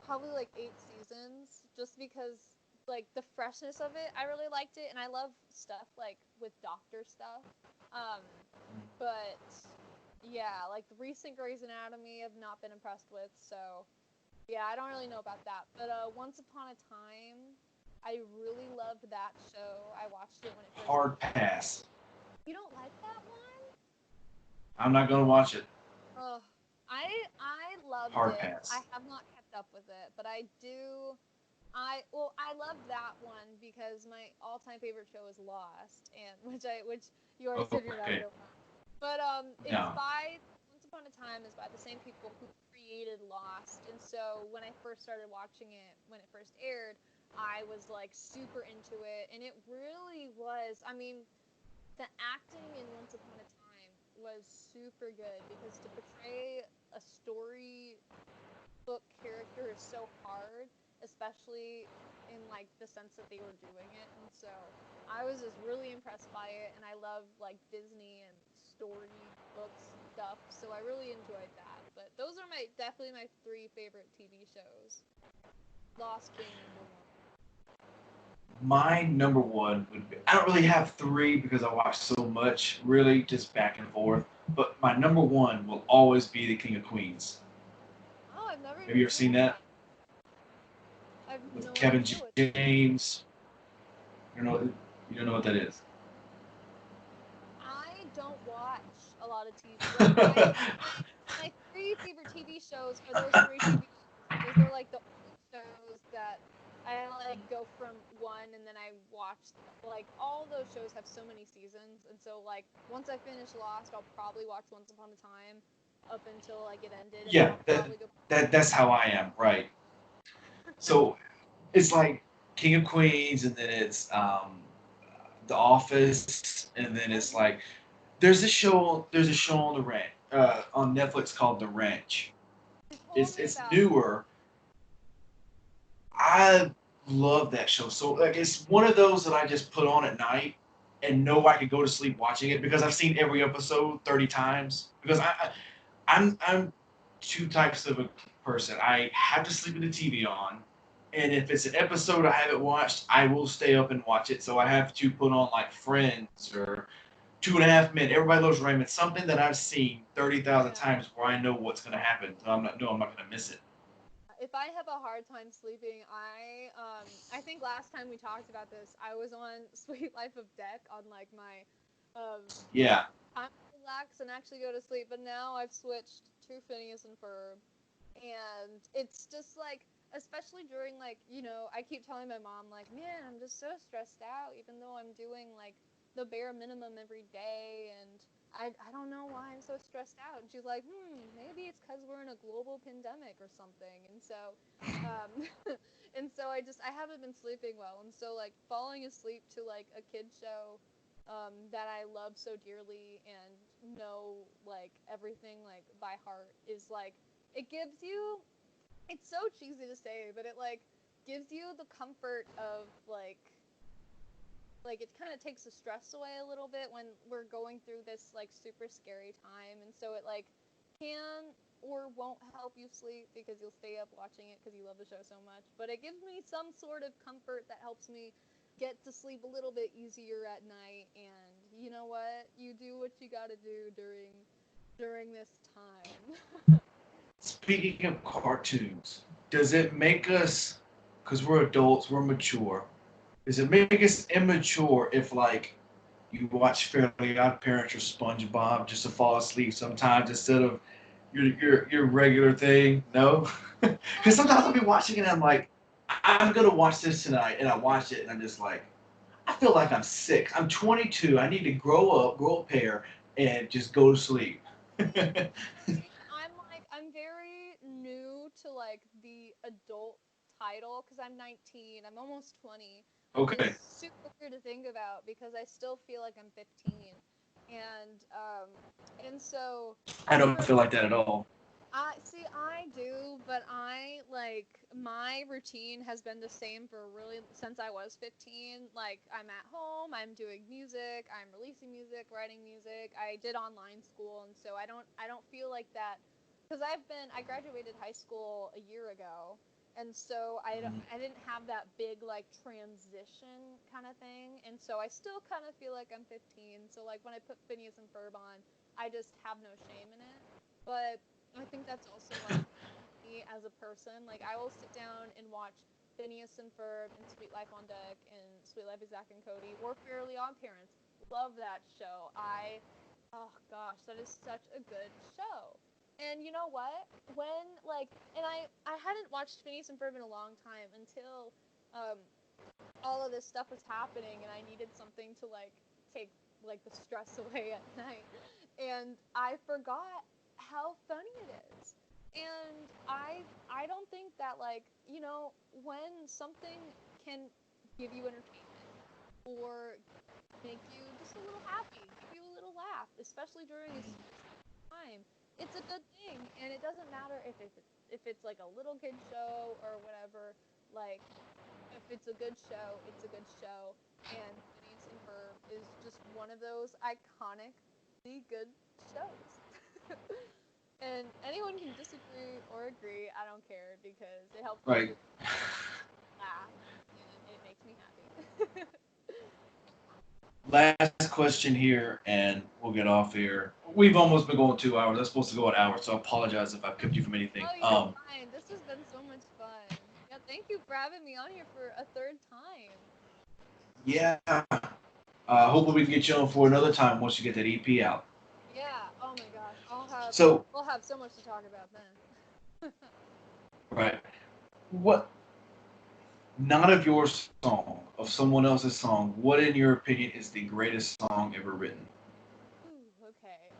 probably like 8 seasons just because like the freshness of it. I really liked it and I love stuff like with doctor stuff. Um but yeah, like the recent Grey's Anatomy I've not been impressed with, so yeah, I don't really know about that. But Once Upon a Time, I really loved that show. I watched it when it first Hard aired. pass. You don't like that one? I'm not gonna watch it. Oh, I loved Hard it. I pass. have not kept up with it, but I do. I love that one because my all-time favorite show is Lost, and which you already said you're not Okay. gonna watch. But it's No. by Once Upon a Time is by the same people who created Lost, and so when I first started watching it when it first aired, I was like super into it, and it really was. I mean, the acting in Once Upon a Time was super good because to portray a story book character is so hard, especially in like the sense that they were doing it. And so I was just really impressed by it, and I love like Disney and story books stuff, so I really enjoyed that. But those are my definitely my three favorite TV shows. Lost being number one. My number one would be. I don't really have three because I watch so much, really, just back and forth. But my number one will always be The King of Queens. Oh, I've never Have you even ever seen seen that? that. I have With no Kevin idea what that is. James. You don't know. You don't know what that is. I don't watch a lot of TV. Like my three favorite TV shows are those three TV shows because they're like the only shows that I like go from one and then I watch like all those shows have so many seasons, and so like once I finish Lost, I'll probably watch Once Upon a Time up until like it ended, and then Yeah, I'll that probably go. that's how I am. Right. So it's like King of Queens, and then it's The Office, and then it's Oh like yeah, there's a show on the ranch on Netflix called The Ranch. you told It's me it's about it. newer. I love that show. So like it's one of those that I just put on at night and know I could go to sleep watching it because I've seen every episode 30 times. Because I'm two types of a person. I have to sleep with the TV on, and if it's an episode I haven't watched, I will stay up and watch it. So I have to put on like Friends or Two and a Half Men. Everybody Loves Raymond. Something that I've seen 30,000 Yeah. times where I know what's going to happen. So I'm not going to miss it. If I have a hard time sleeping, I think last time we talked about this, I was on Sweet Life of Deck on like my like Yeah. time to relax and actually go to sleep, but now I've switched to Phineas and Ferb, and it's just like especially during like I keep telling my mom like, man, I'm just so stressed out even though I'm doing like the bare minimum every day, and I don't know why I'm so stressed out, and she's like, maybe it's because we're in a global pandemic or something, and so um and so I haven't been sleeping well, and so like falling asleep to like a kid show that I love so dearly and know like everything like by heart is like it gives you it's so cheesy to say, but it like gives you the comfort of like it kind of takes the stress away a little bit when we're going through this like super scary time, and so it like can or won't help you sleep because you'll stay up watching it because you love the show so much, but it gives me some sort of comfort that helps me get to sleep a little bit easier at night. And you know what, you do what you got to do during this time. Speaking of cartoons, does it make us, because we're adults, we're mature, does it make us immature if, like, you watch Fairly Odd Parents or SpongeBob just to fall asleep sometimes instead of your regular thing? No? Because sometimes I'll I be watching it and I'm like, I'm going to watch this tonight. And I watch it and I'm just like, I feel like I'm 6. I'm 22. I need to grow up, grow a pair, and just go to sleep. See, I'm very new to like the adult title because I'm 19. I'm almost 20, which is Okay. super weird to think about because I still feel like I'm 15. And so I don't for feel like that at all. I see, I do, but I like my routine has been the same for really since I was 15. Like I'm at home, I'm doing music, I'm releasing music, writing music. I did online school, and so I don't feel like that because I graduated high school a year ago, and so I didn't have that big like transition kind of thing, and so I still kind of feel like I'm 15. So like when I put Phineas and Ferb on, I just have no shame in it. But I think that's also like me as a person. Like I will sit down and watch Phineas and Ferb and Sweet Life on Deck and Sweet Life of Zach and Cody or Fairly Odd Parents. Love that show. Oh gosh, that is such a good show. And you know what? When like, and I hadn't watched Phineas and Ferb in a long time until um all of this stuff was happening, and I needed something to like take like the stress away at night. And I forgot how funny it is. And I don't think that like, when something can give you entertainment or make you just a little happy, give you a little laugh, especially during a stressful time, it's a good thing. And it doesn't matter if it's like a little kid show or whatever. Like if it's a good show, it's a good show. And Phineas and Ferb is just one of those iconically good shows. And anyone can disagree or agree. I don't care because it helps me Right. just laugh and it makes me happy. Last question here, and we'll get off here. We've almost been going 2 hours. That's supposed to go an hour, so I apologize if I've kept you from anything. Oh, you're fine. This has been so much fun. Yeah, thank you for having me on here for a third time. Yeah. Hopefully we can get you on for another time once you get that EP out. Yeah. Oh my gosh. So, We'll have so much to talk about then. right. What, not of your song, of someone else's song, what in your opinion is the greatest song ever written? Ooh, okay.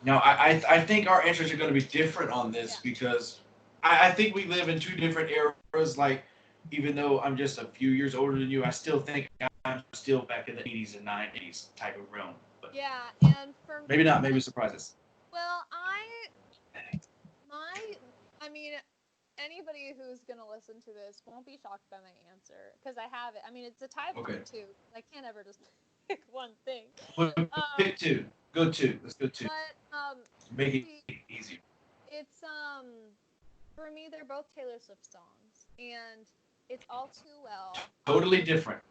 Now, I think our answers are going to be different on this Yeah. because I think we live in two different eras. Like, even though I'm just a few years older than you, I still think I'm still back in the 80s and 90s type of realm. But Yeah, and for maybe me, not. Maybe like, surprises. well, my, I mean, anybody who's gonna listen to this won't be shocked by my answer because I have it. I mean, it's a tie Okay. between two. I can't ever just pick one thing. Well, Um, pick two. Go two. Let's go two. but Make it see, easier. it's for me, they're both Taylor Swift songs, and it's all too well. Totally different.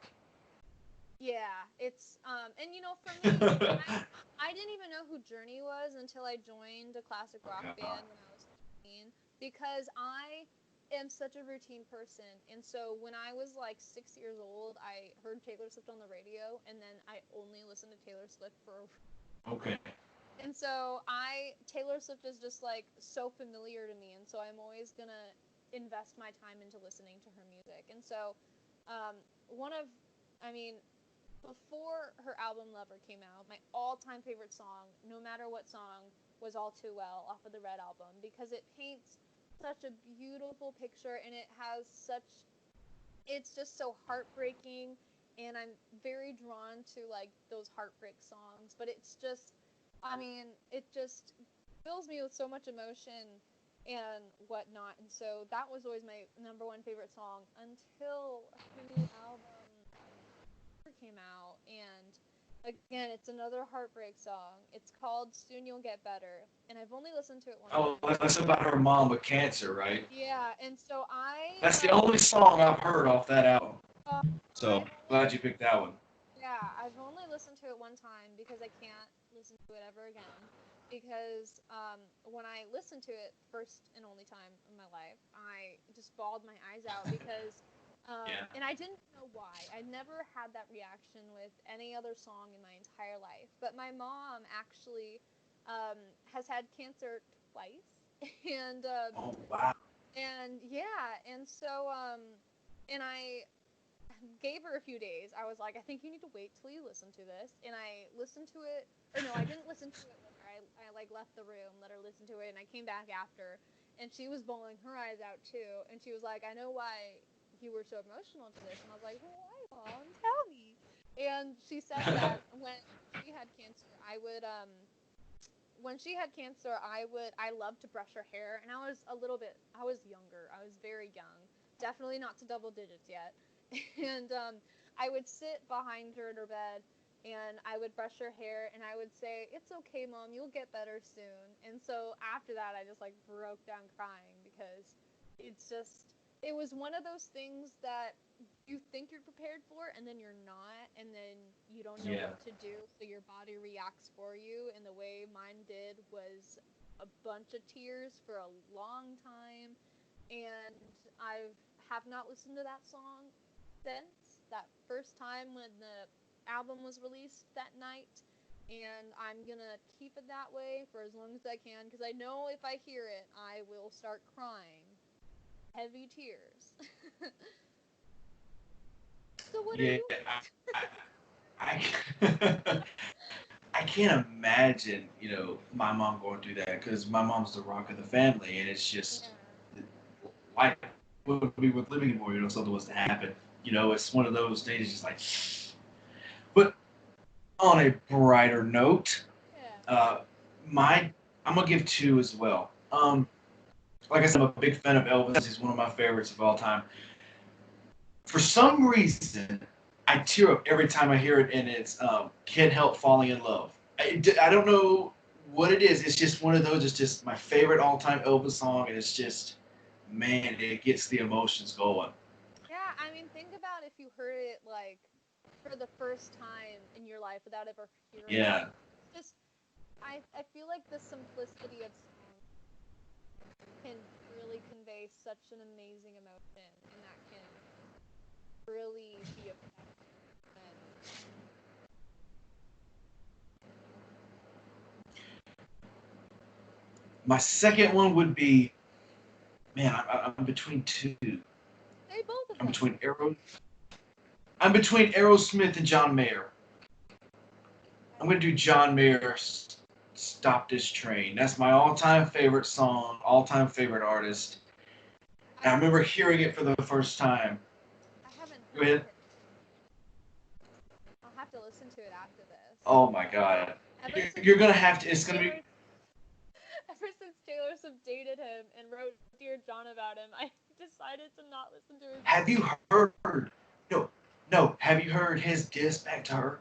Yeah, it's and for me, like I didn't even know who Journey was until I joined a classic rock God. band when I was 15 because I am such a routine person. And so when I was like 6 years old, I heard Taylor Swift on the radio, and then I only listened to Taylor Swift for a Okay. and so Taylor Swift is just like so familiar to me, and so I'm always gonna invest my time into listening to her music. And so, one of, I mean, before her album Lover came out, my all-time favorite song, no matter what song, was All Too Well off of the Red album because it paints such a beautiful picture and it's just so heartbreaking and I'm very drawn to like those heartbreak songs. But it's just, I mean, it just fills me with so much emotion and whatnot. And so that was always my number one favorite song until her new album came out. And again, it's another heartbreak song. It's called Soon You'll Get Better. And I've only listened to it one Oh, time. that's about her mom with cancer, right? Yeah, and so That's the only song I've heard off that album. uh, So I've only glad you picked that one. yeah, I've only listened to it one time because I can't listen to it ever again. Because when I listened to it first and only time in my life, I just bawled my eyes out because, Yeah. and I didn't know why. I never had that reaction with any other song in my entire life. But my mom actually has had cancer twice, and Oh wow. yeah, and so and I gave her a few days. I was like, I think you need to wait till you listen to this. And I listened to it, or no, I didn't listen to it with her. I like left the room, let her listen to it, and I came back after, and she was bawling her eyes out too. And she was like, I know why you were so emotional to this. And I was like, well, why, Mom? Tell me. And she said that when she had cancer, when she had cancer, I loved to brush her hair, and I was younger, I was very young, definitely not to double digits yet, and I would sit behind her in her bed, and I would brush her hair, and I would say, "It's okay, Mom, you'll get better soon." And so after that, I just like broke down crying because it's just it was one of those things that you think you're prepared for and then you're not, and then you don't know Yeah. what to do, so your body reacts for you. And the way mine did was a bunch of tears for a long time, and I have not listened to that song since that first time when the album was released that night. And I'm gonna keep it that way for as long as I can because I know if I hear it, I will start crying heavy tears. So what are Yeah. you? I I can't imagine, my mom going through that because my mom's the rock of the family, and it's just Yeah. life wouldn't be worth living anymore. Something was to happen. It's one of those days. It's just like, but on a brighter note, Yeah. uh, my I'm gonna give two as well. Like I said, I'm a big fan of Elvis. He's one of my favorites of all time. For some reason, I tear up every time I hear it, and it's "Can't Help Falling in Love." I don't know what it is. It's just one of those. It's just my favorite all-time Elvis song, and it's just, man, it gets the emotions going. Yeah, I mean, think about if you heard it like for the first time in your life without ever hearing it. Yeah, Just I feel like the simplicity of song can really convey such an amazing emotion, and that can really be effective. And my second one would be, man, I'm between two. say both of I'm them. between Aero, I'm between Aerosmith and John Mayer. I'm gonna do John Mayer's "Stop This Train." That's my all-time favorite song, all-time favorite artist. And I I remember hearing it for the first time. I haven't Go heard ahead. it. I'll have to listen to it after this. Oh my God. Ever You're, since you're gonna have to. It's gonna be. Taylor Ever since Taylor Swift dated him and wrote Dear John about him, I decided to not listen to his Have you music. heard? No, no. Have you heard his diss back to her?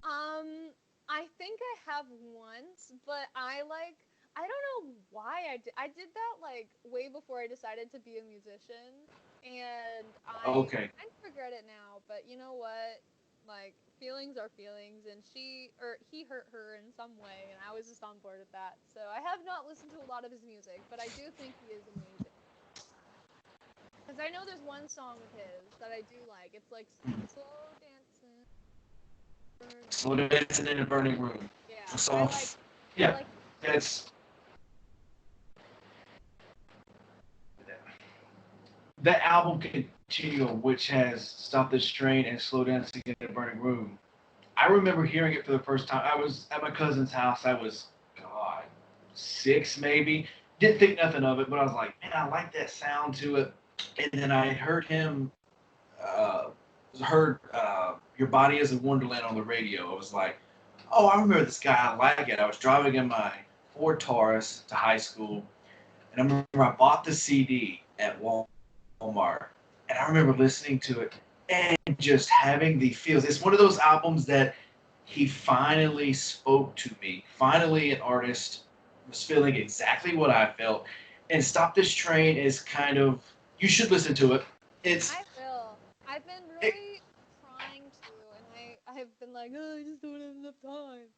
Um, I think I have once, but I don't know why I did that like way before I decided to be a musician, and I Okay. kind of regret it now. But you know what? Like feelings are feelings, and he hurt her in some way, and I was just on board with that. So I have not listened to a lot of his music, but I do think he is amazing. Because I know there's one song of his that I do like. It's like slow dancing, burning. Slow dancing in a burning room. Yeah, So, I yeah, like that's that album continuum, which has "Stop This Train" and "Slow Dancing in a Burning Room." I remember hearing it for the first time. I was at my cousin's house. I was, God, 6 maybe. Didn't think nothing of it, but I was like, man, I like that sound to it. And then I heard him heard "Your Body Is a Wonderland" on the radio. I was like, oh, I remember this guy. I like it. I was driving in my Ford Taurus to high school, and I remember I bought the CD at Walmart, and I remember listening to it and just having the feels. It's one of those albums that he finally spoke to me. Finally, an artist was feeling exactly what I felt. And "Stop This Train" is kind of, you should listen to it. It's I will. I've been it, really trying to, and I've been like, oh, I just don't have enough time.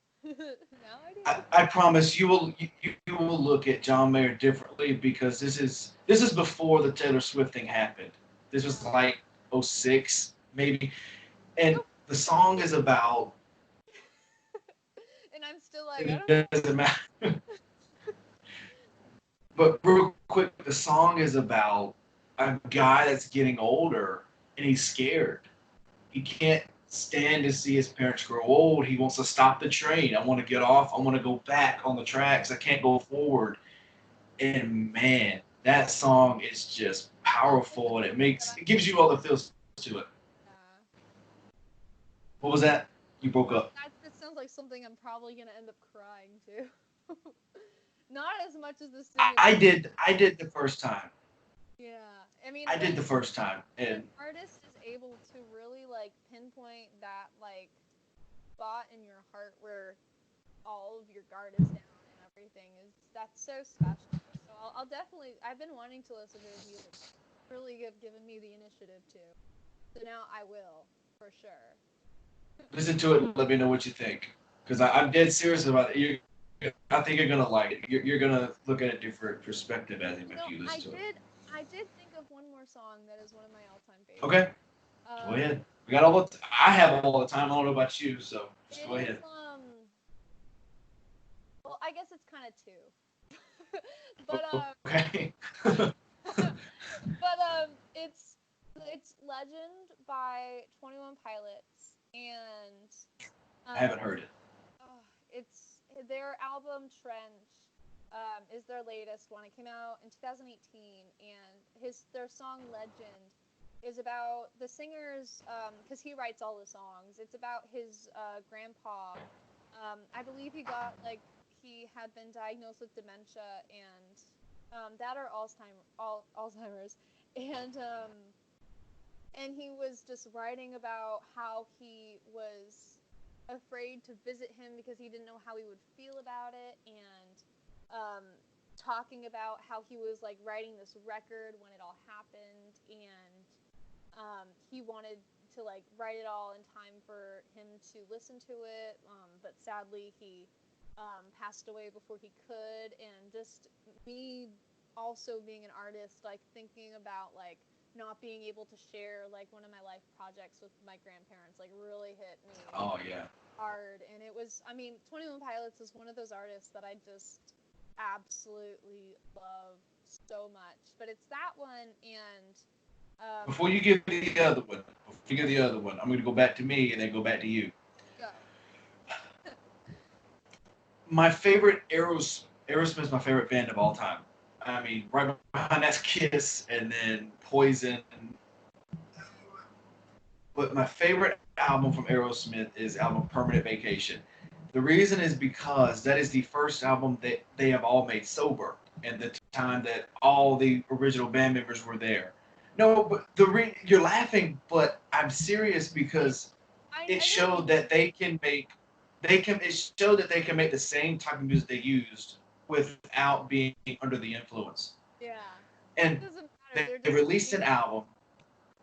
Now I do. I promise you will look at John Mayer differently because this is before the Taylor Swift thing happened. This was Yeah. like '06 maybe, and Nope. the song is about. And I'm still like, I It don't know. doesn't matter. But real quick, the song is about a guy that's getting older and he's scared. He can't stand to see his parents grow old. He wants to stop the train. I want to get off. I want to go back on the tracks. I can't go forward. And man, that song is just Sounds like powerful, and it something that makes I'm it gives you gonna all the end up. feels to it. Yeah. What was that? You broke Oh, up. that sounds like something I'm probably gonna end up crying to. Not as much as the I, singing I part. did I did the first time. Yeah. I mean, I did the first time, when an and artist is able to really like pinpoint that like spot in your heart where all of your guard is down and everything is that's so special. So I'll definitely I've been wanting to listen to his music. Really given me the initiative to. So now I will for sure. listen to it and let me know what you think. Because I'm dead serious about it. I think you're gonna like it. You're gonna look at a different perspective as him if You you know, listen to it. I did think of one more song that is one of my all-time Okay, favorites. go Um, ahead. We got all the. I have all the time. I don't know about you, so just it go is ahead. well, I guess it's kind of two. But Okay. it's Legend by 21 Pilots and I haven't um heard it. it's their album Trench is their latest one. It came out in 2018 and their song Legend is about the singer's because he writes all the songs. It's about his grandpa. I believe he had been diagnosed with dementia and that or Alzheimer's, and he was just writing about how he was afraid to visit him because he didn't know how he would feel about it, and um, talking about how he was like writing this record when it all happened, and he wanted to like write it all in time for him to listen to it, but sadly he passed away before he could, and just me also being an artist, like thinking about like not being able to share like one of my life projects with my grandparents like really hit me Oh yeah. hard. And it was, I mean, 21 Pilots is one of those artists that I just absolutely love so much. But it's that one and Before you give the other one, I'm going to go back to me and then go back to you. go. My favorite Aerosmith's my favorite band of all time. I mean, right behind that's Kiss and then Poison. But my favorite album from Aerosmith is album Permanent Vacation. The reason is because that is the first album that they have all made sober, and the time that all the original band members were there. No, but you're laughing, but I'm serious because it I know what you showed mean. that it showed that they can make the same type of music they used without being under the influence. Yeah. And It doesn't matter. they They're just released an making it. album,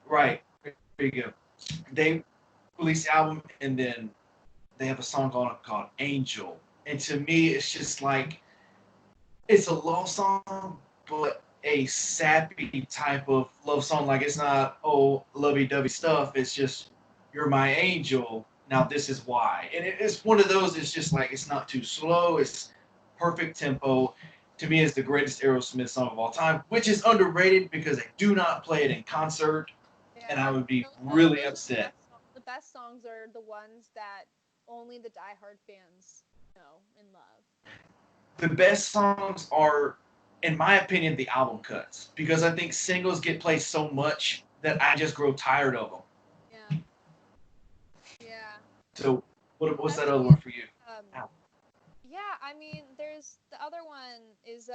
right? There you go. They released the album, and then they have a song called Angel. And to me, it's just like it's a love song, but a sappy type of love song. Like it's not lovey-dovey stuff. It's just you're my angel. Now this is why. And it's one of those. It's just like it's not too slow. It's perfect tempo. To me, it's the greatest Aerosmith song of all time, which is underrated because they do not play it in concert, and I Yeah. would be really Those are the upset. the best songs are the ones that only the diehard fans know and love. The best songs are, in my opinion, the album cuts because I think singles get played so much that I just grow tired of them. Yeah. So what's that That's other good. one for you? Um, Ow. yeah, I mean, there's the other one is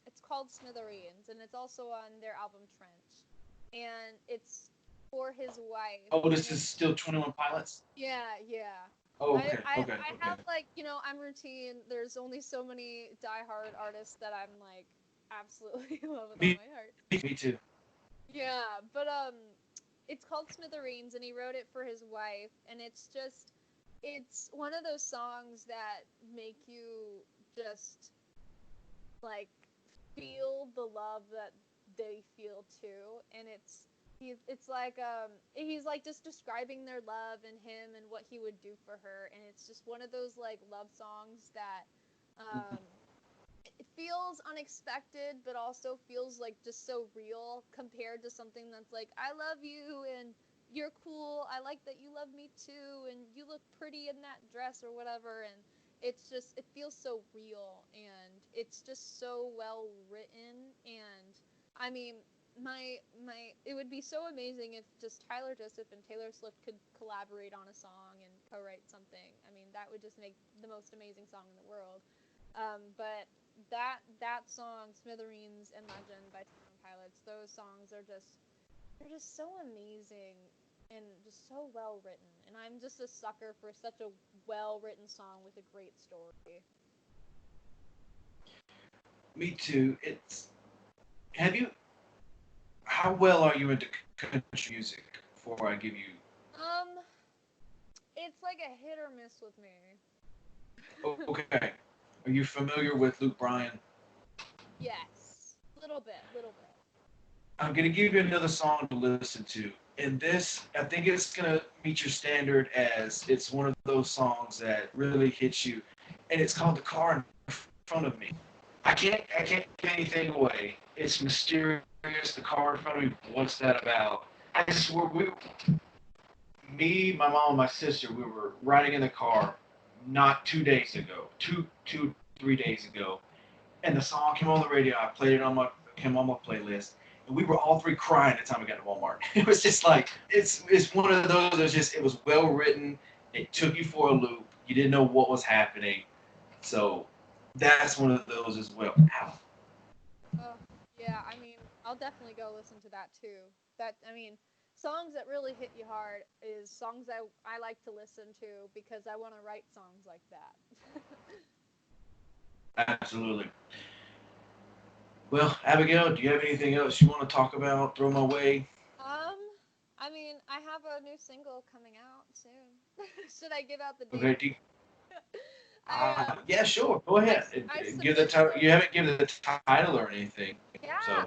it's called Smithereens, and it's also on their album Trench, and it's for his wife, Oh, and this is it's still 21 Pilots. yeah, yeah. Oh, I, okay, I okay, I okay. have like, I'm routine. There's only so many diehard artists that I'm like absolutely love with all Me, my heart. me too. Yeah, but it's called Smithereens, and he wrote it for his wife, and it's one of those songs that make you just like feel the love that they feel too, and it's like he's like just describing their love and him and what he would do for her, and it's just one of those like love songs that um it feels unexpected but also feels like just so real compared to something that's like I love you and you're cool, I like that you love me too, and you look pretty in that dress or whatever. And it feels so real, and it's just so well written. And I mean, my it would be so amazing if just Tyler Joseph and Taylor Swift could collaborate on a song and co-write something. I mean, that would just make the most amazing song in the world. But that song, Smithereens and Legend by Stone Pilots, those songs are just they're just so amazing and just so well written. And I'm just a sucker for such a well written song with a great story. Me too. It's have you? How well are you into country music? Before I give you, Um, it's like a hit or miss with me. okay. Are you familiar with Luke Bryan? Yes, little bit, little bit. I'm gonna give you another song to listen to, and this I think it's gonna meet your standard as it's one of those songs that really hits you, and it's called "The Car in Front of Me." I can't give anything away. It's mysterious. The car in front of me. What's that about? I just me, my mom, and my sister. We were riding in the car not 2 days ago, 3 days ago, and the song came on the radio. I played it on my came on my playlist, and we were all three crying the time we got to Walmart. It was just like it's one of those. It was well written. It took you for a loop. You didn't know what was happening. So that's one of those as well. Ow. Oh, yeah, I mean, I'll definitely go listen to that too. I mean, songs that really hit you hard is songs I like to listen to because I want to write songs like that. Absolutely. Well, Abigail, do you have anything else you want to talk about? Throw my way. Um, I mean, I have a new single coming out soon. Should I give out the Okay. date? Yeah, sure. Go I ahead. I Give the submitted title. it. You haven't given the title or anything. Yeah, So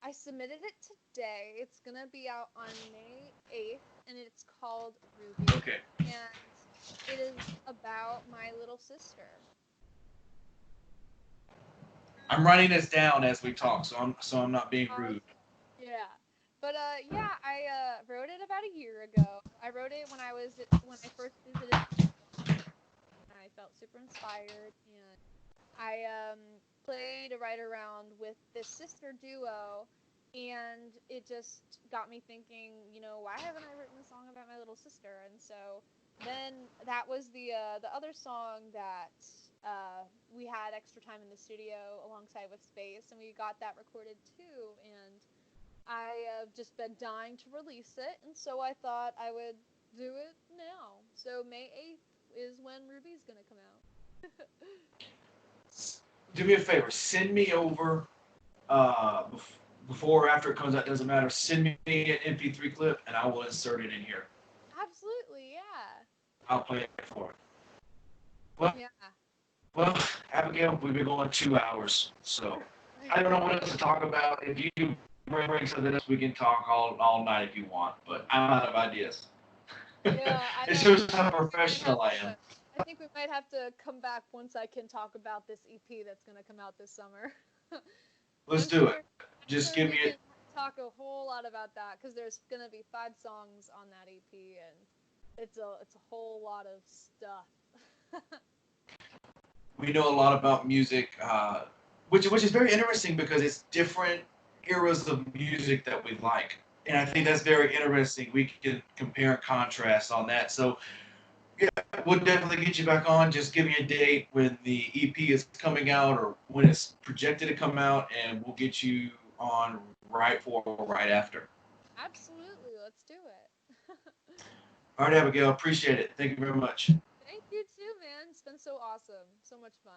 I submitted it today. It's gonna be out on May 8th, and it's called Ruby, okay. and it is about my little sister. I'm writing this down as we talk, so I'm not being rude. Awesome. Yeah. But yeah, I wrote it about a year ago. I wrote it when I first visited Neilson, and I felt super inspired, and I played right around with this sister duo, and it just got me thinking, why haven't I written a song about my little sister? And so then that was the other song that we had extra time in the studio alongside with Space, and we got that recorded too. And I have just been dying to release it, and so I thought I would do it now. So May 8th is when Ruby's gonna come out. Do me a favor. Send me over uh, before or after it comes out. Doesn't matter. Send me an MP3 clip, and I will insert it in here. Absolutely, yeah. I'll play it for it. Well, Yeah. well, Abigail, we've been going 2 hours, so I don't know what else to talk about. If you bring something else, we can talk all night if you want. But I'm out of ideas. Yeah, I It know. shows how I think we might have professional I am. to. I think we might have to come back once I can talk about this EP that's gonna come out this summer. Let's I'm do it. sure. I'm Just sure give we me can it. talk a whole lot about that because there's gonna be 5 songs on that EP, and it's a whole lot of stuff. We know a lot about music, which is very interesting because it's different eras of music that we like. And I think that's very interesting. We can compare and contrast on that. So yeah, we'll definitely get you back on. Just give me a date when the EP is coming out or when it's projected to come out, and we'll get you on right for right after. Absolutely, let's do it. All right, Abigail, appreciate it. Thank you very much. Thank you too, man. It's been so awesome. So much fun.